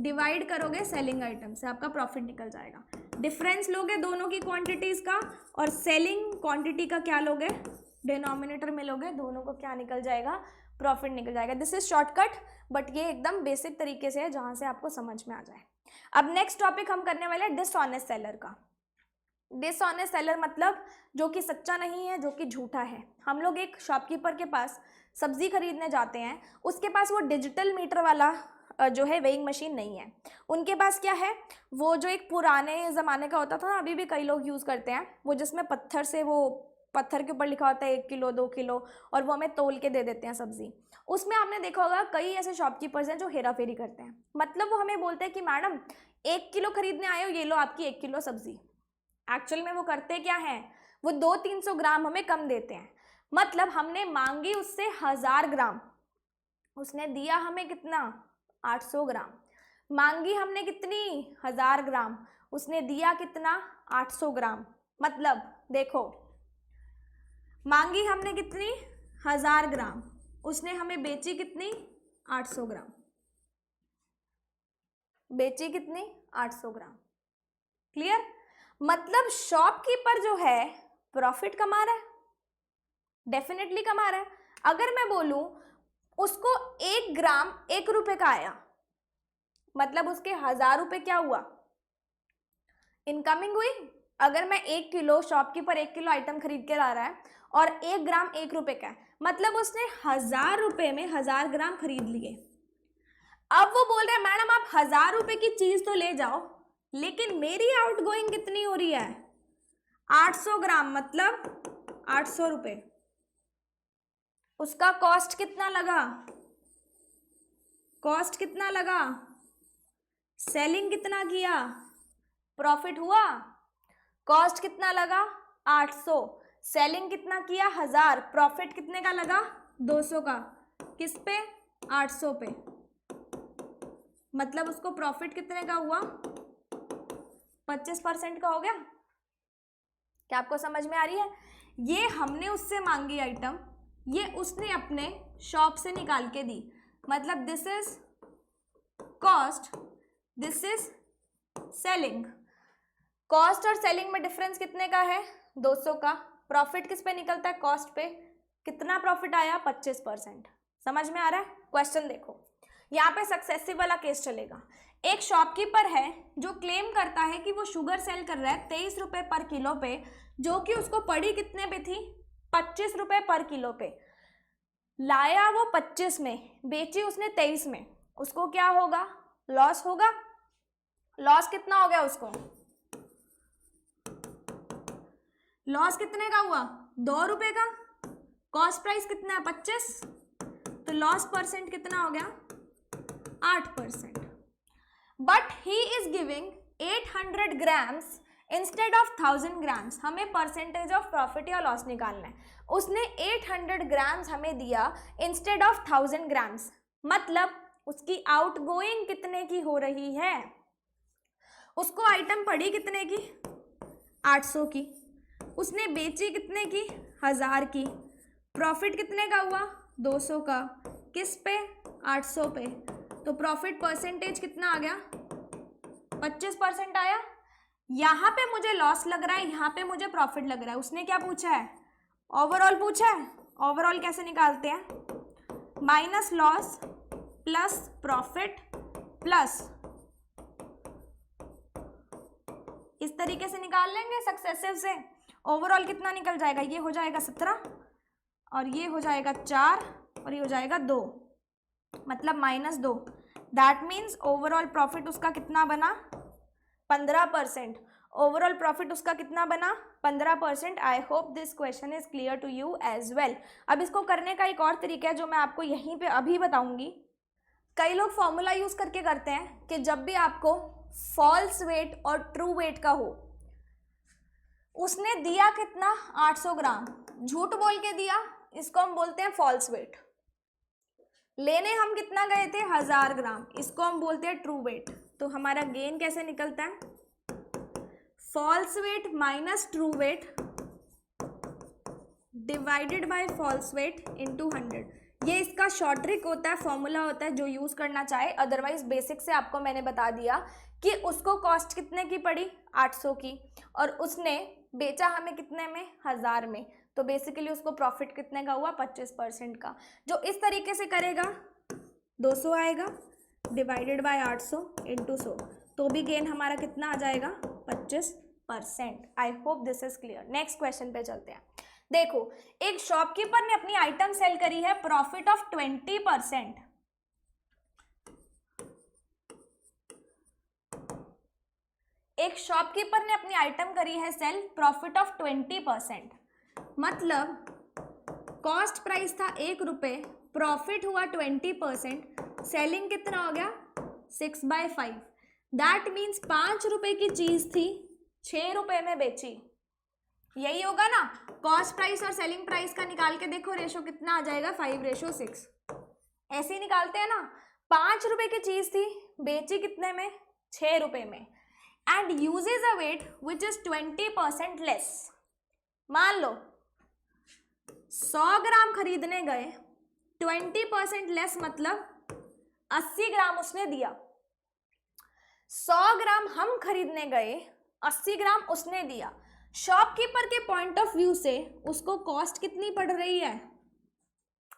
डिवाइड करोगे सेलिंग आइटम से, आपका प्रॉफिट निकल जाएगा। डिफरेंस लोगे दोनों की क्वांटिटीज का और सेलिंग क्वांटिटी का क्या लोगे, डिनोमिनेटर में लोगे, दोनों को क्या निकल जाएगा, प्रॉफिट निकल जाएगा। दिस इज शॉर्टकट, बट ये एकदम बेसिक तरीके से है जहां से आपको समझ में आ जाए। अब नेक्स्ट टॉपिक हम करने वाले हैं डिसऑनेस्ट सेलर का। डिसऑनेस्ट सेलर मतलब जो कि सच्चा नहीं है, जो कि झूठा है। हम लोग एक शॉपकीपर के पास सब्जी खरीदने जाते हैं, उसके पास वो डिजिटल मीटर वाला जो है वेइंग मशीन नहीं है। उनके पास क्या है, वो जो एक पुराने ज़माने का होता था ना, अभी भी कई लोग यूज़ करते हैं, वो जिसमें पत्थर के ऊपर लिखा होता है 1 किलो 2 किलो, और वो हमें तोल के दे देते हैं सब्जी। उसमें आपने देखा होगा कई ऐसे शॉपकीपर्स हैं जो हेरा फेरी करते हैं। मतलब वो हमें बोलते हैं कि मैडम 1 किलो खरीदने आए हो, ये लो आपकी 1 किलो सब्जी। एक्चुअल में वो करते क्या हैं, वो 200-300 ग्राम हमें कम देते हैं। मतलब हमने मांगी उससे 1000 ग्राम, उसने दिया हमें कितना, 800 ग्राम। मांगी हमने कितनी, 1000 ग्राम, उसने दिया कितना, 800 ग्राम। मतलब देखो, मांगी हमने कितनी, 1000 ग्राम, उसने हमें बेची कितनी, 800 ग्राम। बेची कितनी, 800 ग्राम। क्लियर। मतलब शॉपकीपर जो है प्रॉफिट कमा रहा है, डेफिनेटली कमा रहा है। अगर मैं बोलूं उसको 1 ग्राम 1 रुपए का आया, मतलब उसके 1000 रुपए क्या हुआ, इनकमिंग हुई। अगर मैं 1 किलो, शॉपकीपर 1 किलो आइटम खरीद के ला रहा है और 1 ग्राम 1 रुपए का है, मतलब उसने 1000 रुपए में 1000 ग्राम खरीद लिए। अब वो बोल रहे हैं मैडम आप 1000 रुपए की चीज तो ले जाओ, लेकिन मेरी आउटगोइंग कितनी हो रही है, 800 ग्राम, मतलब 800 रुपए। उसका कॉस्ट कितना लगा, कॉस्ट कितना लगा, सेलिंग कितना किया, प्रॉफिट हुआ। कॉस्ट कितना लगा, 800, सेलिंग कितना किया, 1000, प्रॉफिट कितने का लगा, 200 का। किस पे, 800 पे। मतलब उसको प्रॉफिट कितने का हुआ, 25% का हो गया। क्या आपको समझ में आ रही है। ये हमने उससे मांगी आइटम, ये उसने अपने शॉप से निकाल के दी। मतलब this is cost, this is selling. Cost और सेलिंग में डिफरेंस कितने का है, 200 का। प्रॉफिट किस पे निकलता है, कॉस्ट पे। कितना प्रॉफिट आया, 25%। समझ में आ रहा है। क्वेश्चन देखो, यहाँ पे सक्सेसिव वाला केस चलेगा। एक शॉपकीपर है जो क्लेम करता है कि वो शुगर सेल कर रहा है 23 रुपए पर किलो पे, जो कि उसको पड़ी कितने पे थी, 25 रुपए पर किलो पे। लाया वो 25 में, बेची उसने 23 में, उसको क्या होगा, लॉस होगा। लॉस कितना हो गया उसको, लॉस कितने का हुआ, 2 रुपए का। कॉस्ट प्राइस कितना है, 25, तो लॉस परसेंट कितना हो गया, 8%। But he is giving 800 grams instead of 1000 grams. हमें परसेंटेज ऑफ प्रॉफिट या लॉस निकालना है। उसने 800 ग्राम्स हमें दिया इंस्टेड ऑफ 1000 ग्राम्स। मतलब उसकी आउटगोइंग कितने की हो रही है, उसको आइटम पड़ी कितने की, 800 की, उसने बेची कितने की, 1000 की, प्रॉफिट कितने का हुआ, 200 का। किस पे, 800 पे। तो प्रॉफिट परसेंटेज कितना आ गया, 25% आया। यहाँ पे मुझे लॉस लग रहा है, यहाँ पे मुझे प्रॉफिट लग रहा है। उसने क्या पूछा है, ओवरऑल पूछा है, ओवरऑल कैसे निकालते हैं, minus loss plus profit plus, इस तरीके से निकाल लेंगे सक्सेसिव से। ओवरऑल कितना निकल जाएगा, ये हो जाएगा 17 और ये हो जाएगा 4 और ये हो जाएगा 2, मतलब -2। दैट मीन्स ओवरऑल प्रॉफिट उसका कितना बना, 15%। ओवरऑल प्रॉफिट उसका कितना बना, 15%। I hope this question is clear to you as well. अब इसको करने का एक और तरीका है जो मैं आपको यहीं पे अभी बताऊंगी। कई लोग फॉर्मूला यूज करके करते हैं कि जब भी आपको फॉल्स वेट और ट्रू वेट का हो, उसने दिया कितना 800 ग्राम, झूठ बोल के दिया, इसको हम बोलते हैं फॉल्स वेट। लेने हम कितना गए थे 1000 ग्राम, इसको हम बोलते हैं ट्रू वेट। तो हमारा गेन कैसे निकलता है, false weight minus true weight divided by false weight into 100। ये इसका शॉर्ट ट्रिक होता है, फॉर्मूला होता है जो यूज करना चाहे। अदरवाइज बेसिक से आपको मैंने बता दिया कि उसको कॉस्ट कितने की पड़ी 800 की, और उसने बेचा हमें कितने में 1000 में, तो बेसिकली उसको प्रॉफिट कितने का हुआ 25% का। जो इस तरीके से करेगा 200 आएगा डिवाइडेड बाय 800 इंटू 100, तो भी गेन हमारा कितना आ जाएगा 25%। आई hope this is clear. Next question पे चलते हैं। देखो, एक शॉपकीपर ने अपनी आइटम सेल करी है प्रॉफिट ऑफ 20%। एक शॉपकीपर ने अपनी आइटम करी है सेल प्रॉफिट ऑफ 20%, मतलब कॉस्ट प्राइस था 1 रुपये, प्रॉफिट हुआ 20%, सेलिंग कितना हो गया 6/5। दैट मीन्स 5 रुपए की चीज थी 6 रुपए में बेची। यही होगा ना, कॉस्ट प्राइस और सेलिंग प्राइस का निकाल के देखो, रेशो कितना आ जाएगा 5:6। ऐसे ही निकालते हैं ना। 5 रुपए की चीज थी, बेची कितने में 6 रुपए में, and uses a weight which is 20% less. मान लो 100 ग्राम खरीदने गए, 20% लेस मतलब 80 ग्राम उसने दिया। 100 ग्राम हम खरीदने गए, 80 ग्राम उसने दिया। शॉपकीपर के पॉइंट ऑफ व्यू से उसको कॉस्ट कितनी पड़ रही है,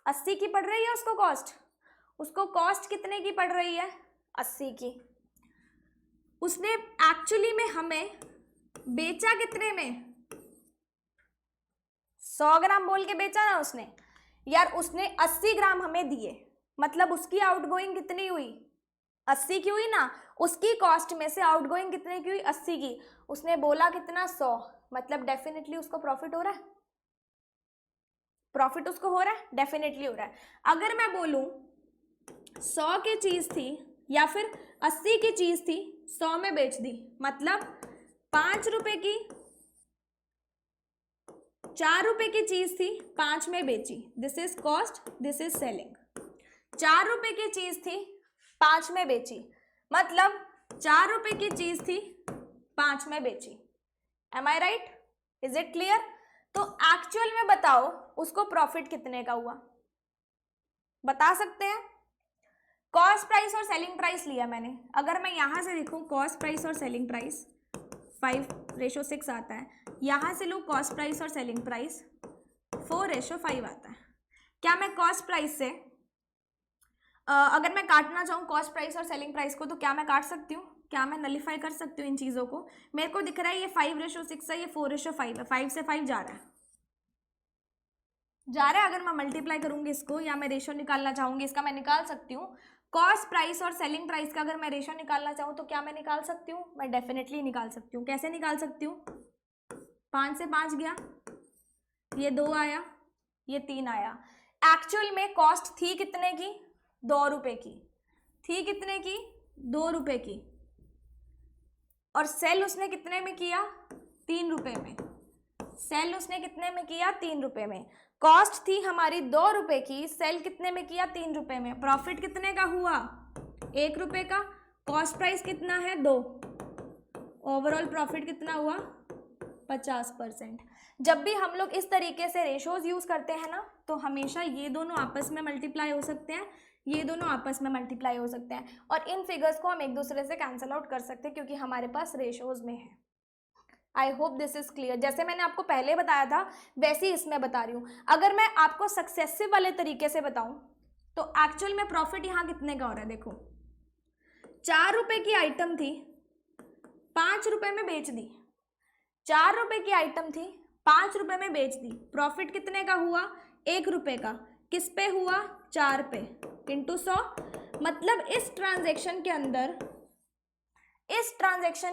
80 की पड़ रही है उसको कॉस्ट। उसको कॉस्ट कितने की पड़ रही है 80 की। उसने एक्चुअली में हमें बेचा कितने में, 100 ग्राम बोल के बेचा ना उसने यार, उसने 80 ग्राम हमें दिए, मतलब उसकी आउटगोइंग कितनी हुई 80 की हुई ना। उसकी कॉस्ट में से आउटगोइंग कितने की हुई 80 की। उसने बोला कितना 100, मतलब डेफिनेटली उसको प्रॉफिट हो रहा है, प्रॉफिट उसको हो रहा है, डेफिनेटली हो रहा है। अगर मैं बोलूं 100 की चीज थी या फिर 80 की चीज थी, 100 में बेच दी, मतलब 5 रुपए की, 4 रुपए की चीज थी 5 में बेची, this is cost, this is selling. 4 रुपए की चीज थी 5 में बेची, मतलब 4 रुपए की चीज थी 5 में बेची। Am I right, is it clear? तो एक्चुअल में बताओ उसको प्रॉफिट कितने का हुआ, बता सकते हैं? कॉस्ट प्राइस और सेलिंग प्राइस लिया मैंने। अगर मैं यहां से लिखूं कॉस्ट प्राइस और सेलिंग प्राइस 5:6 आता है, यहां से लूं कॉस्ट प्राइस और सेलिंग प्राइस 4:5 आता है। क्या मैं कॉस्ट प्राइस से अगर मैं काटना चाहूँ कॉस्ट प्राइस और सेलिंग प्राइस को, तो क्या मैं काट सकती हूँ? क्या मैं नलिफाई कर सकती हूँ इन चीज़ों को? मेरे को दिख रहा है ये 5:6 है, ये 4:5 है, 5 से 5 जा रहा है, जा रहा है। अगर मैं मल्टीप्लाई करूंगी इसको या मैं रेशो निकालना चाहूंगी इसका, मैं निकाल सकती हूँ। कॉस्ट प्राइस और सेलिंग प्राइस का अगर मैं रेशो निकालना चाहूँ तो क्या मैं निकाल सकती हूँ? मैं डेफिनेटली निकाल सकती हूँ। कैसे निकाल सकती हूँ? 5 से 5 गया, ये 2 आया, ये 3 आया। एक्चुअल में कॉस्ट थी कितने की 2 रुपए की, थी कितने की 2 रुपए की, और सेल उसने कितने में किया 3 रुपए में। सेल उसने कितने में किया 3 रुपए में। कॉस्ट थी हमारी 2 रुपए की, सेल कितने में किया 3 रुपए में। प्रॉफिट कितने का हुआ 1 रुपए का, कॉस्ट प्राइस कितना है 2, ओवरऑल प्रॉफिट कितना हुआ 50%। जब भी हम लोग इस तरीके से रेशोज यूज करते हैं ना, तो हमेशा ये दोनों आपस में मल्टीप्लाई हो सकते हैं, ये दोनों आपस में मल्टीप्लाई हो सकते हैं, और इन फिगर्स को हम एक दूसरे से कैंसिल आउट कर सकते हैं क्योंकि हमारे पास रेशोज में है। I hope this is clear. जैसे मैंने आपको पहले बताया था वैसे ही इसमें बता रही हूँ। अगर मैं आपको सक्सेसिव वाले तरीके से बताऊं तो एक्चुअल में प्रॉफिट यहाँ कितने का हो रहा है, देखो 4 रुपए की आइटम थी, 5 रुपए में बेच दी। 4 रुपए की आइटम थी, 5 रुपए में बेच दी, प्रॉफिट कितने का हुआ, 1 रुपए का। किस पे हुआ, 4 पे, इंटू 100। मतलब इस ट्रांजेक्शन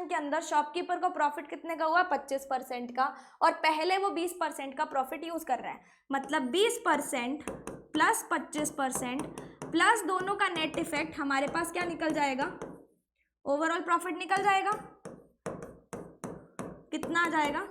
के अंदर शॉपकीपर को प्रॉफिट कितने का हुआ, 25% का, और पहले वो 20% का प्रॉफिट यूज कर रहा है। मतलब 20% प्लस 25% प्लस दोनों का नेट इफेक्ट हमारे पास क्या निकल जाएगा, ओवरऑल प्रॉफिट निकल जाएगा। कितना आ जाएगा,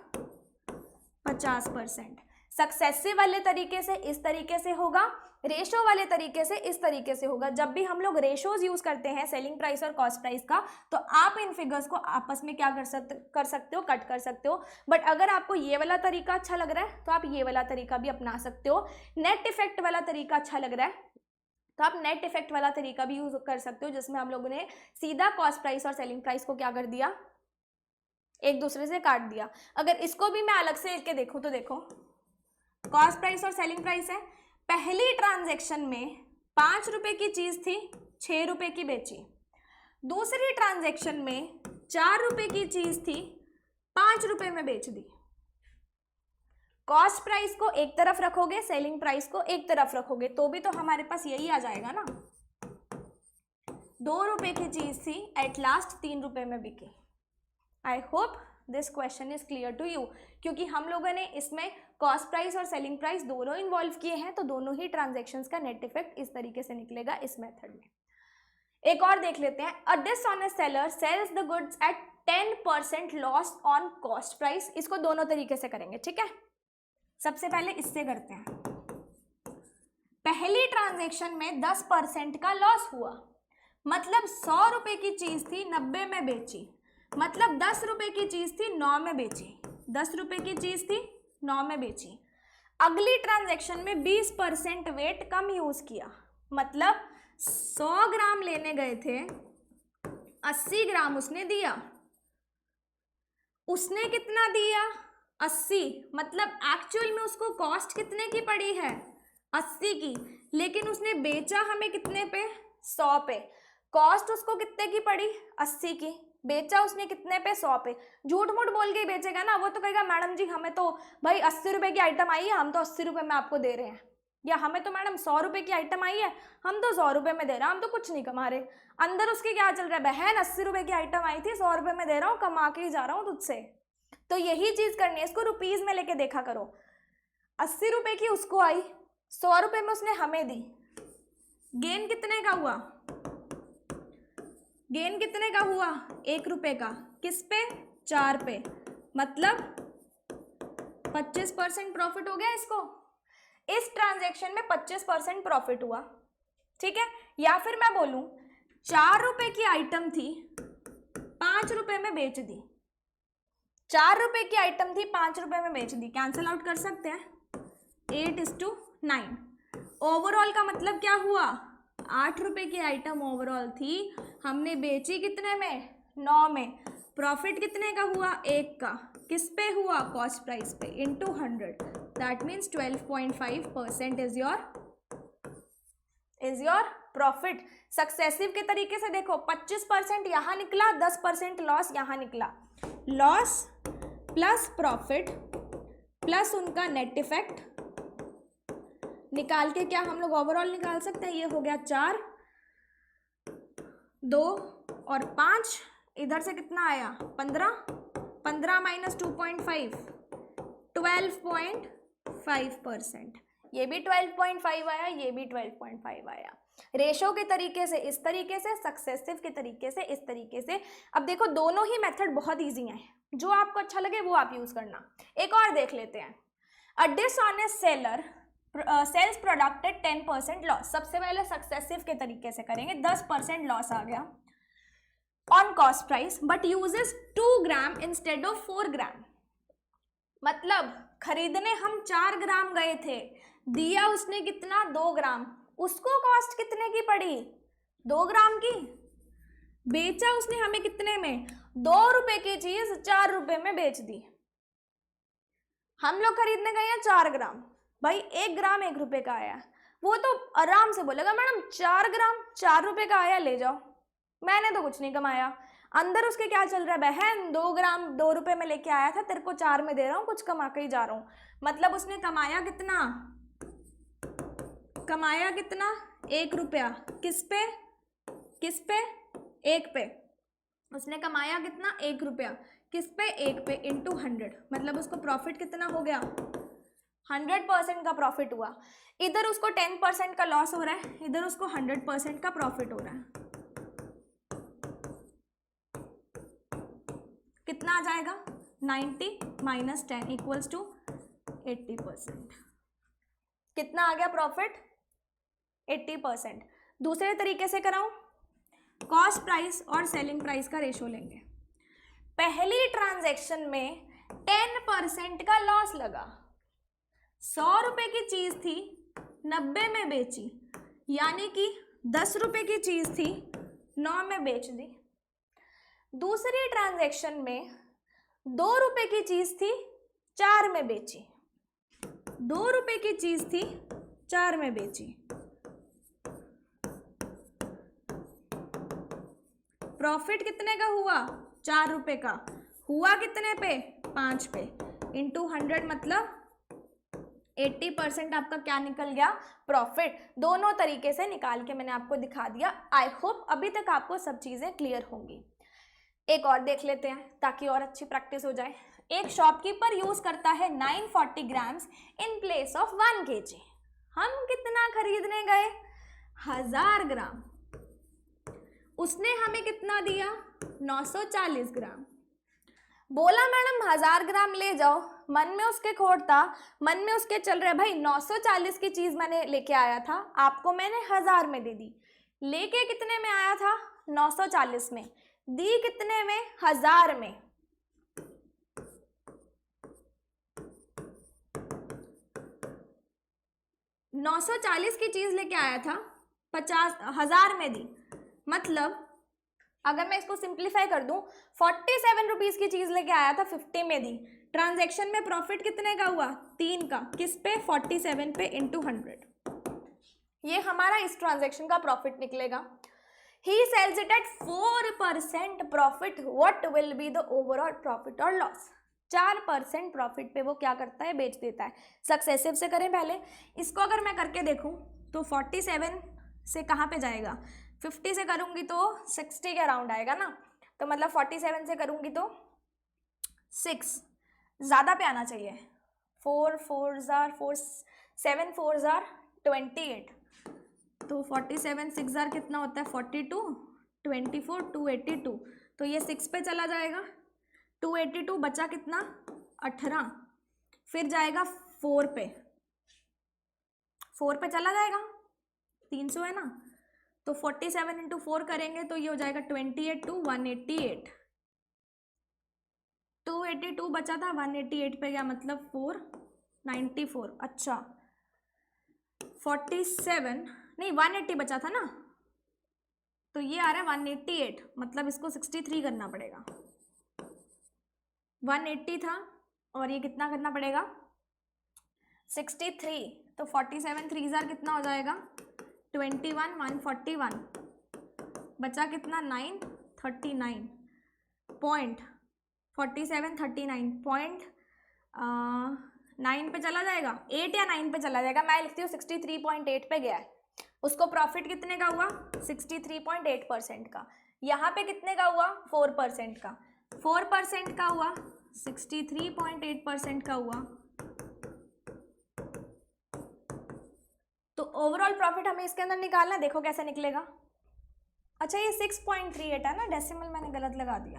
50%। सक्सेसिव वाले तरीके से इस तरीके से होगा, रेशो वाले तरीके से इस तरीके से होगा। जब भी हम लोग रेशोज यूज करते हैं सेलिंग प्राइस और कॉस्ट प्राइस का, तो आप इन फिगर्स को आपस में क्या कर सकते हो, कट कर सकते हो। बट अगर आपको ये वाला तरीका अच्छा लग रहा है तो आप ये वाला तरीका भी अपना सकते हो। नेट इफेक्ट वाला तरीका अच्छा लग रहा है तो आप नेट इफेक्ट वाला तरीका भी यूज कर सकते हो, जिसमें हम लोगों ने सीधा कॉस्ट प्राइस और सेलिंग प्राइस को क्या कर दिया, एक दूसरे से काट दिया। अगर इसको भी मैं अलग से लेके देखूं तो देखो, कॉस्ट प्राइस और सेलिंग प्राइस है। पहली ट्रांजैक्शन में 5 रुपए की चीज थी, 6 रुपए की बेची। दूसरी ट्रांजैक्शन में 4 रुपए की चीज थी, 5 रुपए में बेच दी। कॉस्ट प्राइस को एक तरफ रखोगे, सेलिंग प्राइस को एक तरफ रखोगे, तो भी तो हमारे पास यही आ जाएगा ना। 2 रुपए की चीज थी, एट लास्ट 3 रुपए में बिकी। I hope this question is clear to you, क्योंकि हम लोगों ने इसमें कॉस्ट प्राइस और सेलिंग प्राइस दोनों इन्वॉल्व किए हैं, तो दोनों ही ट्रांजैक्शंस का नेट इफेक्ट इस तरीके से निकलेगा इस मेथड में। एक और देख लेते हैं। A dishonest seller sells the goods at 10% loss on cost price. इसको दोनों तरीके से करेंगे, ठीक है। सबसे पहले इससे करते हैं। पहली ट्रांजैक्शन में 10% का लॉस हुआ, मतलब 100 रुपए की चीज थी, 90 में बेची। मतलब 10 रुपए की चीज थी, 9 में बेची। 10 रुपए की चीज थी, 9 में बेची। अगली ट्रांजैक्शन में 20% वेट कम यूज किया, मतलब 100 ग्राम लेने गए थे, 80 ग्राम उसने दिया। उसने कितना दिया, 80। मतलब एक्चुअल में उसको कॉस्ट कितने की पड़ी है, 80 की, लेकिन उसने बेचा हमें कितने पे, 100 पे। कॉस्ट उसको कितने की पड़ी, 80 की, बेचा उसने कितने पे, 100 पे। झूठ मूठ बोल के ही बेचेगा ना, वो तो कहेगा मैडम जी हमें तो भाई 80 रुपए की आइटम आई है, हम तो 80 रुपए में आपको दे रहे हैं, या हमें तो मैडम 100 रुपए की आइटम आई है, हम तो 100 रुपए में दे रहे हैं, हम तो कुछ नहीं कमा रहे। अंदर उसके क्या चल रहा है, बहन 80 रुपए की आइटम आई थी, 100 रुपए में दे रहा हूँ, कमा के ही जा रहा हूँ तुझसे। तो यही चीज करनी है, इसको रुपीज में लेके देखा करो। 80 रुपए की उसको आई, 100 रुपए में उसने हमें दी, गेन कितने का हुआ, गेन कितने का हुआ, 1 रुपए का। किस पे, 4 पे। मतलब 25% प्रॉफिट हो गया इसको। इस ट्रांजैक्शन में 25% प्रॉफिट हुआ, ठीक है। या फिर मैं बोलूं 4 रुपए की आइटम थी, 5 रुपए में बेच दी। 4 रुपए की आइटम थी, 5 रुपए में बेच दी, कैंसिल आउट कर सकते हैं, 8:9। ओवरऑल का मतलब क्या हुआ, 8 रुपए की आइटम ओवरऑल थी, हमने बेची कितने में, 9 में। प्रॉफिट कितने का हुआ, 1 का। किस पे हुआ, कॉस्ट प्राइस पे, into 100। That means 12.5% is your profit. Successive के तरीके से देखो, 25% यहाँ निकला, 10% लॉस यहाँ निकला। लॉस प्लस प्रॉफिट प्लस उनका नेट इफेक्ट निकाल के क्या हम लोग ओवरऑल निकाल सकते हैं। ये हो गया 4, 2 और 5, इधर से कितना आया, 15। 15 माइनस 2.5, 12.5%। ये भी 12.5 आया, ये भी 12.5 आया। रेशो के तरीके से इस तरीके से, सक्सेसिव के तरीके से इस तरीके से। अब देखो दोनों ही मेथड बहुत ईजी हैं, जो आपको अच्छा लगे वो आप यूज करना। एक और देख लेते हैं। A dishonest seller sells product at 10% loss. सबसे पहले सक्सेसिव के तरीके से करेंगे, 10% लॉस आ गया on cost price, but uses 2 gram instead of 4 ग्राम। मतलब खरीदने हम 4 ग्राम गए थे, दिया उसने कितना, 2 ग्राम। उसको कॉस्ट कितने की पड़ी, 2 ग्राम की। बेचा उसने हमें कितने में, 2 रुपए की चीज 4 रुपए में बेच दी। हम लोग खरीदने गए हैं 4 ग्राम, भाई 1 ग्राम 1 रुपए का आया, वो तो आराम से बोलेगा मैडम 4 ग्राम 4 रुपए का आया, ले जाओ, मैंने तो कुछ नहीं कमाया। अंदर उसके क्या चल रहा है, बहन 2 ग्राम 2 रुपए में लेके आया था, तेरे को 4 में दे रहा हूँ, कुछ कमा के ही जा रहा हूँ। मतलब उसने कमाया कितना, कमाया कितना, 1 रुपया। किस पे, किस पे, 1 पे। उसने कमाया कितना, 1 रुपया। किस पे, 1 पे, इंटू 100, मतलब उसको प्रॉफिट कितना हो गया, 100% का प्रॉफिट हुआ। इधर उसको 10% का लॉस हो रहा है, इधर उसको 100% का प्रॉफिट हो रहा है। कितना आ जाएगा, 90 माइनस 10 इक्वल्स टू 80%। कितना आ गया प्रॉफिट, 80%। दूसरे तरीके से कराऊं, कॉस्ट प्राइस और सेलिंग प्राइस का रेशो लेंगे। पहली ट्रांजैक्शन में 10% का लॉस लगा, 100 रुपए की चीज थी 90 में बेची, यानी कि 10 रुपए की चीज थी 9 में बेच दी। दूसरी ट्रांजैक्शन में 2 रुपए की चीज थी 4 में बेची, 2 रुपए की चीज थी 4 में बेची, प्रॉफिट कितने का हुआ, 4 रुपए का हुआ, कितने पे, 5 पे, इंटू 100 मतलब 80% आपका क्या निकल गया, प्रॉफिट। दोनों तरीके से निकाल के मैंने आपको दिखा दिया। आई होप अभी तक आपको सब चीजें क्लियर होंगी। एक और देख लेते हैं ताकि और अच्छी प्रैक्टिस हो जाए। एक शॉपकीपर यूज करता है 940 grams in place of 1 kg। हम कितना खरीदने गए, 1000 ग्राम, उसने हमें कितना दिया, 940 ग्राम। बोला मैडम 1000 ग्राम ले जाओ, मन में उसके खोट था, मन में उसके चल रहे भाई 940 की चीज मैंने लेके आया था, आपको मैंने 1000 में दे दी। लेके कितने में आया था, 940 में, दी कितने में, 1000 में। नौ 940 की चीज लेके आया था, 1000 में दी, मतलब अगर मैं इसको सिंप्लीफाई कर दूं, 47 रुपीज की चीज लेके आया था, 50 में दी। ट्रांजैक्शन में प्रॉफिट कितने का हुआ, 3 का। किस पे, 47 पे, इंटू 100। ये हमारा इस ट्रांजैक्शन का प्रॉफिट निकलेगा। He sells it at 4% profit. What will be the overall profit or loss? 4% profit पे वो क्या करता है, बेच देता है। सक्सेसिव से करें पहले, इसको अगर मैं करके देखूं तो 47 से कहाँ पे जाएगा, 50 से करूंगी तो 60 के अराउंड आएगा ना, तो मतलब 47 से करूंगी तो 6 ज़्यादा पे आना चाहिए। 4 4 4 7 4 28, तो 47 6 जार कितना होता है, 42, 24, 282, तो ये 6 पे चला जाएगा। 282 बचा कितना, 18, फिर जाएगा 4 पे, 4 पे चला जाएगा, 300 है ना, तो 47 इंटू 4 करेंगे तो ये हो जाएगा 28 टू 188, 282 बचा था, 188 पे गया, मतलब 494। अच्छा 47 नहीं 180 बचा था ना, तो ये आ रहा है 188, मतलब इसको 63 करना पड़ेगा। 180 था और ये कितना करना पड़ेगा, 63, तो 47 3 जार कितना हो जाएगा, 21, 141, बचा कितना 9, 39 पॉइंट, 47 39 पॉइंट 9 पे चला जाएगा, 8 या 9 पे चला जाएगा, मैं लिखती हूँ 63.8 पे गया है। उसको प्रॉफिट कितने का हुआ, 63.8% का। यहाँ पे कितने का हुआ, 4% का, 4% का हुआ, 63.8% का हुआ, तो ओवरऑल प्रॉफिट हमें इसके अंदर निकालना है। देखो कैसे निकलेगा। अच्छा ये 6.38 है ना, डेसिमल मैंने गलत लगा दिया,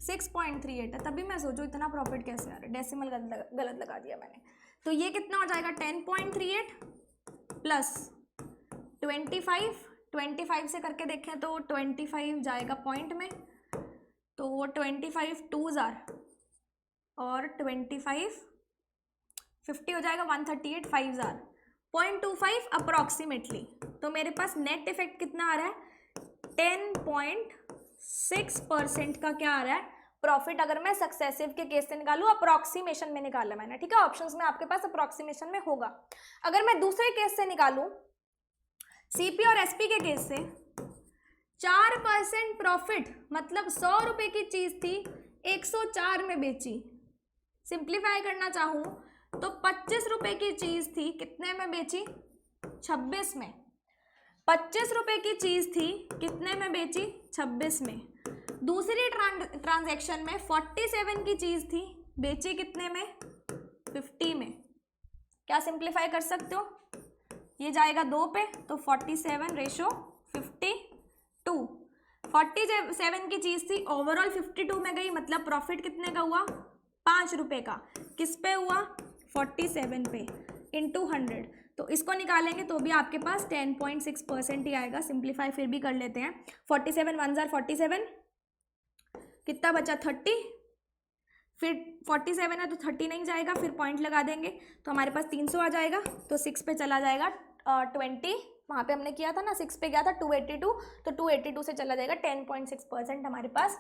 6.38 है, तभी मैं सोचूं इतना प्रॉफिट कैसे आ रहा है, डेसिमल गलत लगा दिया मैंने। तो ये कितना हो जाएगा, 10.38 प्लस 25 से करके देखें तो 25 जाएगा पॉइंट में, तो वो 25 2 जार और 25 50 हो जाएगा, 138 5 जार 0.25 अप्रॉक्सीमेटली। तो मेरे पास नेट इफेक्ट कितना आ रहा है, 10.5 6% का क्या आ रहा है प्रॉफिट, अगर मैं सक्सेसिव के केस से निकालूं, अप्रोक्सीमेशन में निकाला मैंने, ठीक है, ऑप्शंस में आपके पास अप्रोक्सीमेशन में होगा। अगर मैं दूसरे केस से निकालूं, सीपी और एसपी के केस से, 4% प्रॉफिट, मतलब 100 रुपए की चीज थी 104 में बेची। सिंप्लीफाई करना चाहूं तो 25 रुपए की चीज थी, कितने में बेची, 26 में। 25 रुपए की चीज थी, कितने में बेची, 26 में। दूसरी ट्रांजैक्शन में 47 की चीज थी, बेची कितने में, 50 में। क्या सिंप्लीफाई कर सकते हो, ये जाएगा 2 पे, तो 47 रेशो 52। 47 की चीज थी, ओवरऑल 52 में गई, मतलब प्रॉफिट कितने का हुआ, 5 रुपए का। किस पे हुआ, 47 पे, इंटू 100। तो इसको निकालेंगे तो भी आपके पास 10.6% ही आएगा। सिंप्लीफाई फिर भी कर लेते हैं। 47 1 जार 47, कितना बचा, 30। फिर 47 है तो 30 नहीं जाएगा, फिर पॉइंट लगा देंगे तो हमारे पास 300 आ जाएगा। तो 6 पे चला जाएगा 20, वहाँ पे हमने किया था ना, 6 पे गया था 282, तो 282 से चला जाएगा। 10.6% हमारे पास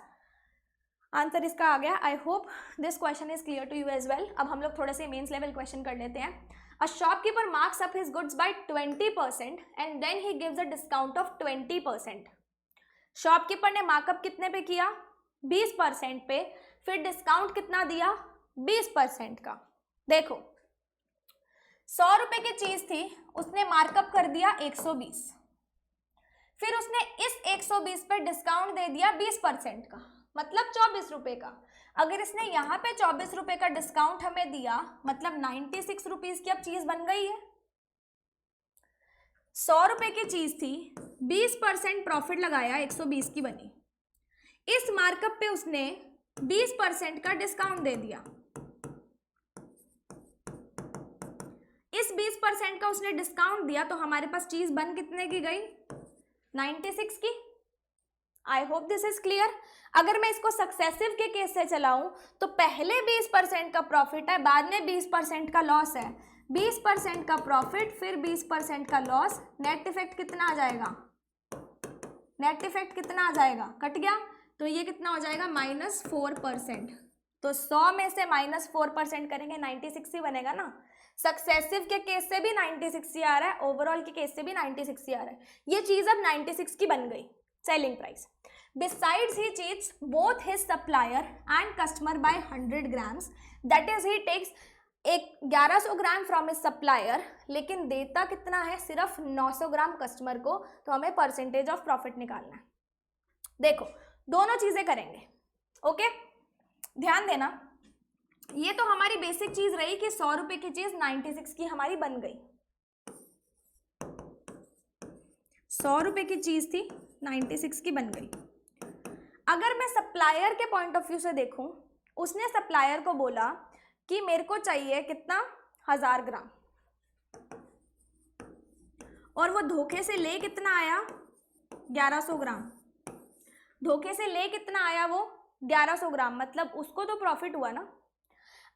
आंसर इसका आ गया। I hope this question is clear to you as well. अब हम लोग थोड़े से मेंस लेवल क्वेश्चन कर लेते हैं। A shopkeeper marks up his goods by 20% and then he gives a discount of 20%। Shopkeeper ने मार्कअप कितने पे किया, 20% पे, फिर डिस्काउंट कितना दिया, 20% का। देखो 100 रुपए की चीज थी, उसने मार्कअप कर दिया 120, फिर उसने इस 120 पे डिस्काउंट दे दिया 20% का, मतलब 24 रुपए का। अगर इसने यहाँ पे 24 रुपए का डिस्काउंट हमें दिया, मतलब 96 रुपीज की अब चीज बन गई है। 100 रुपए की चीज थी, 20% प्रॉफिट लगाया, 120 की बनी। इस मार्कअप पे उसने 20% का डिस्काउंट दे दिया। इस 20% का उसने डिस्काउंट दिया तो हमारे पास चीज बन कितने की गई, 96 की। आई होप दिस इज क्लियर। अगर मैं इसको सक्सेसिव के केस से चलाऊं तो पहले 20% का प्रॉफिट है, बाद में 20% का लॉस है। 20% का प्रॉफिट, फिर 20% का लॉस, नेट इफेक्ट कितना आ जाएगा, नेट इफेक्ट कितना आ जाएगा, कट गया, तो ये कितना हो जाएगा, -4%। तो 100 में से -4% करेंगे, 96 ही बनेगा ना। सक्सेसिव के केस से भी 96 ही आ रहा है, ओवरऑल के केस से भी 96 ही आ रहा है। ये चीज अब 96 की बन गई selling price. Besides he cheats both his supplier and customer by 100 grams, that is he takes 1100 gram from his supplier, लेकिन देता कितना है, सिर्फ 900 ग्राम कस्टमर को। तो हमें परसेंटेज ऑफ प्रॉफिट निकालना है। देखो दोनों चीजें करेंगे, ओके, ध्यान देना। ये तो हमारी बेसिक चीज रही कि 100 रुपए की चीज 96 की हमारी बन गई। 100 रुपए की चीज थी, 96 की बन गई। अगर मैं सप्लायर के पॉइंट ऑफ व्यू से देखूं, उसने सप्लायर को बोला कि मेरे को चाहिए कितना, 1000 ग्राम, और वो धोखे से ले कितना आया, 1100 ग्राम। धोखे से ले कितना आया वो, 1100 ग्राम, मतलब उसको तो प्रॉफिट हुआ ना।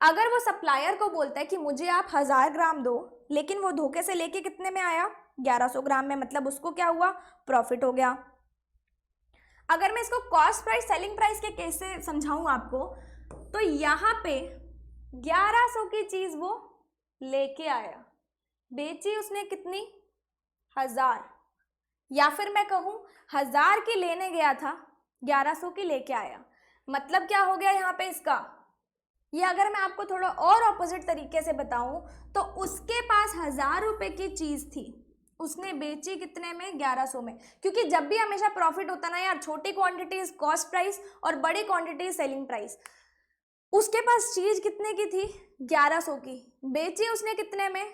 अगर वो सप्लायर को बोलता है कि मुझे आप 1000 ग्राम दो, लेकिन वो धोखे से लेके कितने में आया, 1100 ग्राम में, मतलब उसको क्या हुआ, प्रॉफिट हो गया। अगर मैं इसको कॉस्ट प्राइस सेलिंग प्राइस के केस से समझाऊं आपको, तो यहाँ पे 1100 की चीज वो लेके आया, बेची उसने कितनी, 1000, या फिर मैं कहूं 1000 की लेने गया था, 1100 की लेके आया। मतलब क्या हो गया यहाँ पे इसका, ये अगर मैं आपको थोड़ा और ऑपोजिट तरीके से बताऊं तो उसके पास 1000 रुपए की चीज थी, उसने बेची कितने में, 1100 में। क्योंकि जब भी हमेशा प्रॉफिट होता ना यार, छोटी क्वांटिटी कॉस्ट प्राइस और बड़ी क्वांटिटी सेलिंग प्राइस। उसके पास चीज कितने की थी, 1100 की, बेची उसने कितने में,